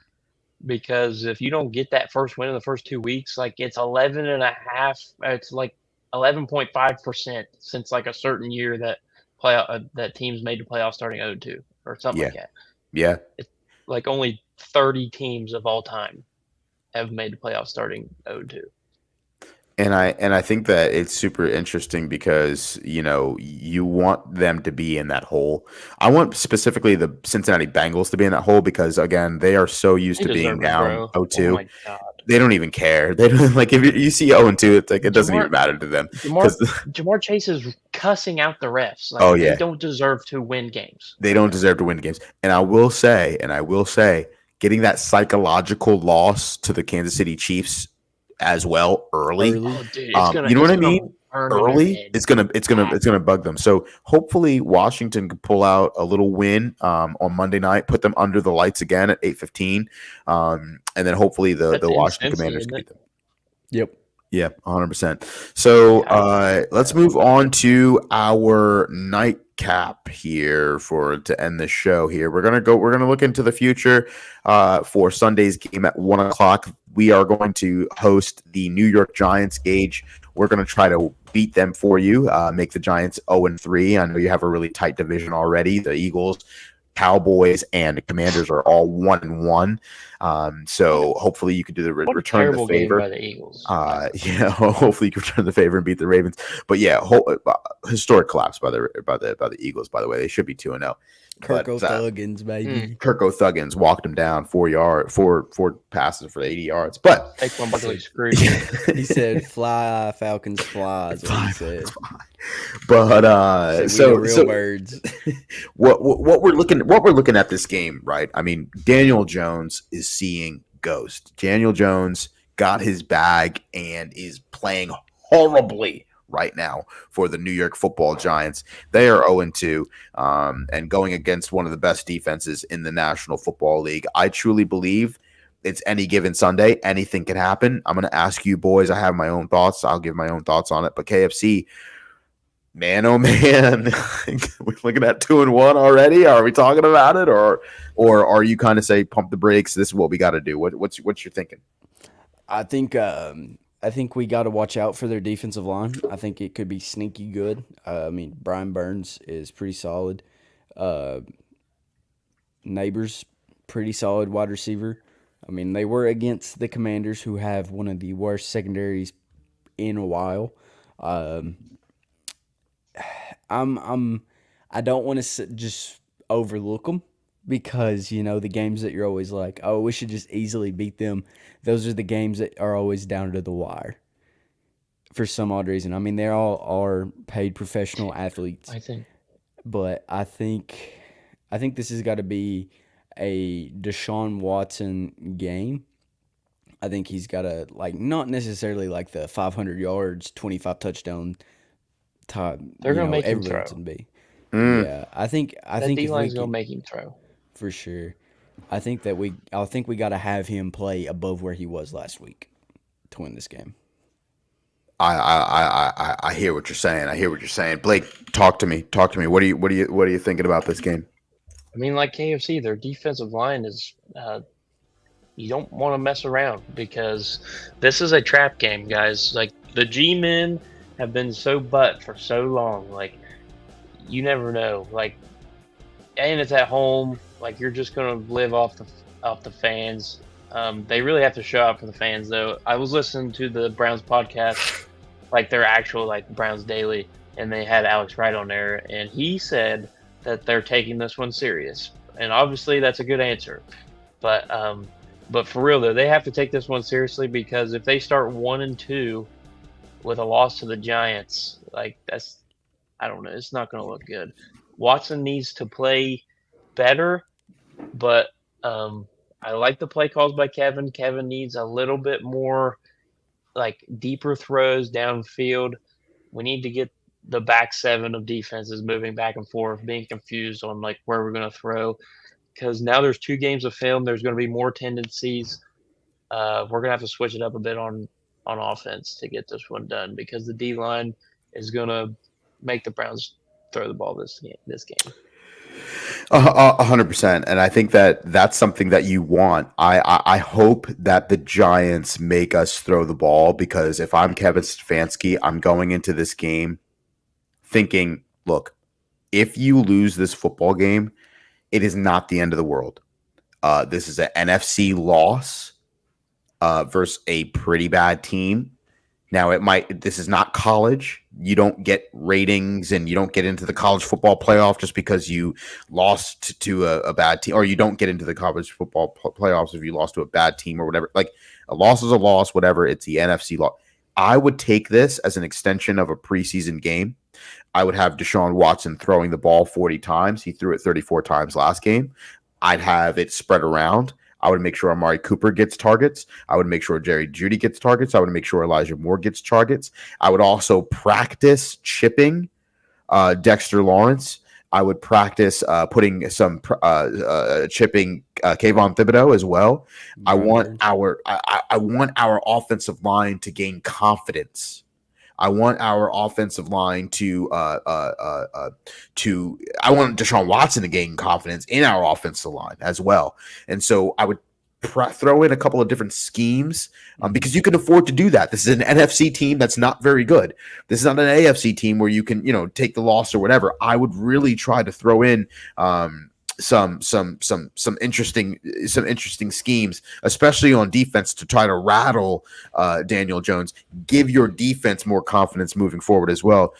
because if you don't get that first win in the first 2 weeks, like it's 11.5. It's like 11.5% since like a certain year that that teams made the playoffs starting 0-2 or something like that. Yeah. It's like only 30 teams of all time have made the playoffs starting 0-2. And I think that it's super interesting because, you want them to be in that hole. I want specifically the Cincinnati Bengals to be in that hole because, again, they are so used to being down 0-2. Oh my God. They don't even care. They don't, like, if you see 0-2, it's like it doesn't even matter to them. Jamar Chase is cussing out the refs. Like, they don't deserve to win games. They don't deserve to win games. And I will say, getting that psychological loss to the Kansas City Chiefs as well early. Oh, dude, you know what I mean? Early, it's gonna bug them. So hopefully Washington can pull out a little win on Monday night, put them under the lights again at 8:15, and then hopefully the Washington Commanders beat them. Yep. Yeah, 100%. So let's move on to our nightcap here to end the show. Here we're gonna look into the future for Sunday's game at 1:00. We are going to host the New York Giants. Gage, we're going to try to beat them for you, make the Giants 0-3. I know you have a really tight division already. The Eagles, Cowboys, and the Commanders are all 1-1. So hopefully you can do the return the favor. By the Eagles. Hopefully you can return the favor and beat the Ravens. But yeah, historic collapse by the Eagles. By the way, they should be 2-0. Kirk O'Thuggins, baby. Kirk O'Thuggins walked him down 4 passes for 80 yards. But Saquon Barkley screwed. He said, "Fly, Falcons, fly." Is what he said. But so birds. what we're looking at this game, right? I mean, Daniel Jones is seeing ghosts. Daniel Jones got his bag and is playing horribly right now for the New York Football Giants. They are 0-2 and going against one of the best defenses in the National Football League. I truly believe it's any given Sunday. Anything can happen. I'm going to ask you boys. I have my own thoughts. I'll give my own thoughts on it. But KFC, man, oh man, we're looking at 2-1 already. Are we talking about it, or are you kind of say pump the brakes? This is what we got to do. What's your thinking? I think we got to watch out for their defensive line. I think it could be sneaky good. I mean, Brian Burns is pretty solid. Neighbors, pretty solid wide receiver. I mean, they were against the Commanders, who have one of the worst secondaries in a while. I don't want to just overlook them because, the games that you're always like, oh, we should just easily beat them. Those are the games that are always down to the wire for some odd reason. I mean, they all are paid professional athletes. I think. But I think this has got to be a Deshaun Watson game. I think he's got a not necessarily like the 500 yards, 25 touchdown type. They're gonna make him everyone's throw. gonna be. Mm. Yeah, I think That D if we line's gonna can, make him throw. for sure. I think we got to have him play above where he was last week to win this game. I hear what you're saying. I hear what you're saying. Blake, talk to me. Talk to me. What are you thinking about this game? I mean, like KFC, their defensive line is. You don't want to mess around because this is a trap game, guys. Like the G-men have been so butt for so long. Like you never know. Like, and it's at home. Like you're just gonna live off the fans. They really have to show up for the fans, though. I was listening to the Browns podcast, like their actual like Browns Daily, and they had Alex Wright on there, and he said that they're taking this one serious, and obviously that's a good answer, but for real though, they have to take this one seriously because if they start 1-2 with a loss to the Giants, like I don't know, it's not going to look good. Watson needs to play better, but I like the play calls by Kevin. Kevin needs a little bit more like deeper throws downfield. We need to get the back seven of defenses moving back and forth, being confused on like where we're going to throw. Because now there's 2 games of film. There's going to be more tendencies. We're going to have to switch it up a bit on offense to get this one done because the D-line is going to make the Browns throw the ball this game. 100%, and I think that that's something that you want. I hope that the Giants make us throw the ball because if I'm Kevin Stefanski, I'm going into this game thinking, look, if you lose this football game, it is not the end of the world. This is an NFC loss versus a pretty bad team. Now, this is not college. You don't get ratings and you don't get into the college football playoff just because you lost to a bad team, or you don't get into the college football playoffs if you lost to a bad team or whatever. Like a loss is a loss, whatever. It's the NFC loss. I would take this as an extension of a preseason game. I would have Deshaun Watson throwing the ball 40 times. He threw it 34 times last game. I'd have it spread around. I would make sure Amari Cooper gets targets. I would make sure Jerry Jeudy gets targets. I would make sure Elijah Moore gets targets. I would also practice chipping Dexter Lawrence. I would practice putting some chipping Kayvon Thibodeau as well. I want our offensive line to gain confidence. I want our offensive line I want Deshaun Watson to gain confidence in our offensive line as well. And so I would throw in a couple of different schemes because you can afford to do that. This is an NFC team that's not very good. This is not an AFC team where you can, take the loss or whatever. I would really try to throw in some interesting schemes, especially on defense, to try to rattle Daniel Jones. Give your defense more confidence moving forward as well.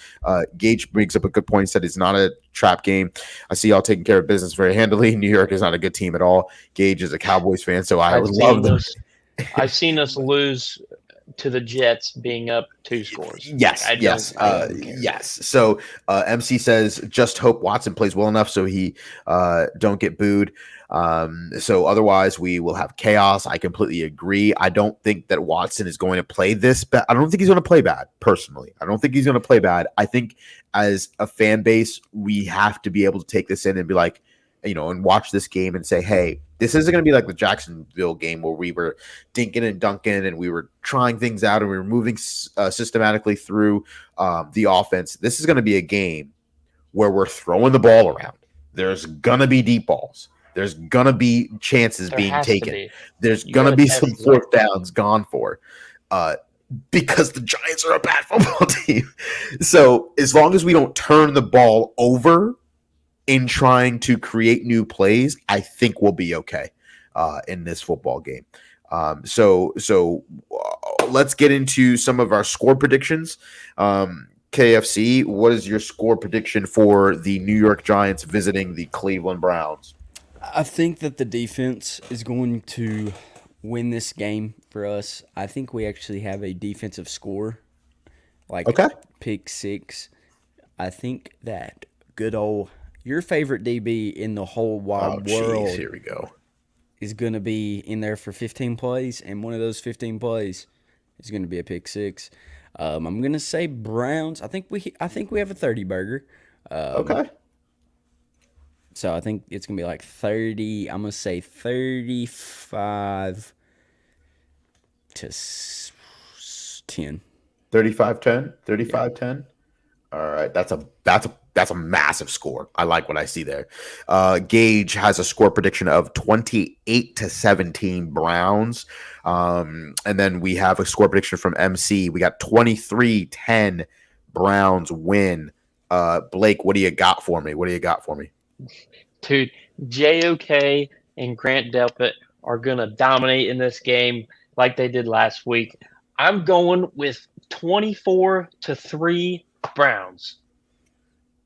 Gage brings up a good point. He said it's not a trap game. I see y'all taking care of business very handily. New York is not a good team at all. Gage is a Cowboys fan, so I would love them. I've seen us lose to the Jets being up 2 scores. Yes. So MC says, just hope Watson plays well enough so he don't get booed. So otherwise we will have chaos. I completely agree. I don't think that Watson is going to play this bad. I don't think he's going to play bad, personally. I don't think he's going to play bad. I think as a fan base, we have to be able to take this in and be like, and watch this game and say, hey, this isn't going to be like the Jacksonville game where we were dinking and dunking and we were trying things out and we were moving systematically through the offense. This is going to be a game where we're throwing the ball around. There's going to be deep balls. There's going to be chances being taken. There's going to be some 4th downs gone for because the Giants are a bad football team. So as long as we don't turn the ball over in trying to create new plays, I think we'll be okay in this football game. So let's get into some of our score predictions. KFC, what is your score prediction for the New York Giants visiting the Cleveland Browns? I think that the defense is going to win this game for us. I think we actually have a defensive score, pick 6. I think that good old your favorite DB in the whole wide world Here we go. is going to be in there for 15 plays, and one of those 15 plays is going to be a pick six. I'm going to say Browns. I think we have a 30 burger. Okay. So I think it's going to be like 30. I'm going to say 35 to 10. 35-10? 35-10? All right. That's a massive score. I like what I see there. Gage has a score prediction of 28-17 Browns. And then we have a score prediction from MC. We got 23-10 Browns win. Blake, what do you got for me? Dude, JOK and Grant Delpit are going to dominate in this game like they did last week. I'm going with 24-3 Browns.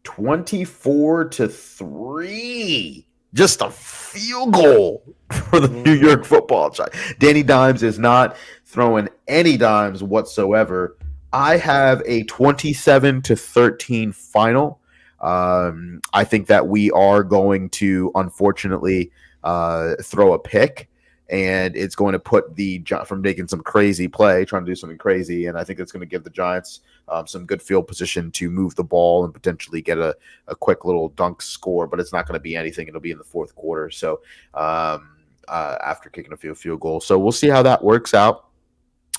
24-3. Just a field goal for the New York Football Giants. Danny Dimes is not throwing any dimes whatsoever. I have a 27-13 final. I think that we are going to, unfortunately, throw a pick, and it's going to put the from making some crazy play, trying to do something crazy, and I think it's going to give the Giants some good field position to move the ball and potentially get a quick little dunk score, but it's not going to be anything. It'll be in the fourth quarter, so after kicking a field goal. So we'll see how that works out.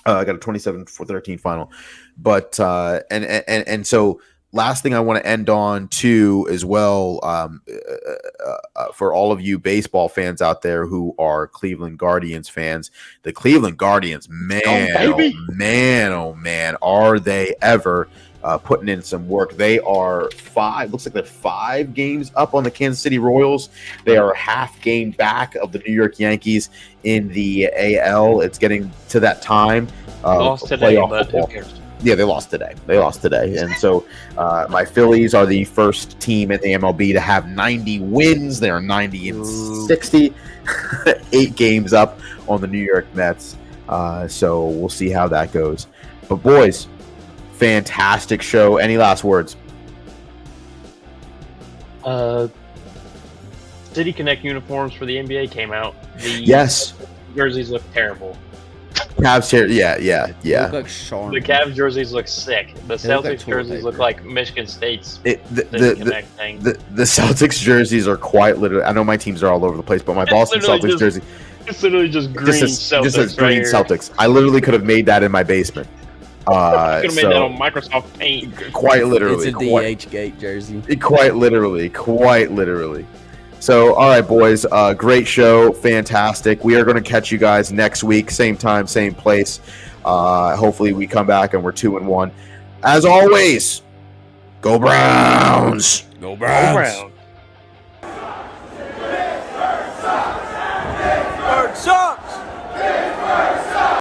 I got a 27-13 final, but and so last thing I want to end on too as well, for all of you baseball fans out there who are Cleveland Guardians fans, the Cleveland Guardians, man, are they ever putting in some work. They are looks like they're 5 games up on the Kansas City Royals. They are a half game back of the New York Yankees in the AL. It's getting to that time. Lost today, but who cares? Yeah, they lost today. And so my Phillies are the first team in the MLB to have 90 wins. They are 90-60, 8 games up on the New York Mets. So we'll see how that goes. But boys, fantastic show. Any last words? City Connect uniforms for the NBA came out. Yes. Jerseys look terrible. Cavs here, yeah. They look like Charmin. The Cavs jerseys look sick. The They look like Celtics toilet jerseys look paper. like Michigan State's The City Connect thing. Celtics jerseys are quite literally. I know my teams are all over the place, but my Boston literally Celtics just jersey It's literally just green Celtics. just says green right here. Celtics. I literally could have made that in my basement. I could have made that on Microsoft Paint. Quite literally. It's a DH Gate jersey. Quite literally. So, all right, boys. Great show. Fantastic. We are going to catch you guys next week. Same time, same place. Hopefully we come back and we're 2-1. As always, go Browns. Go Browns.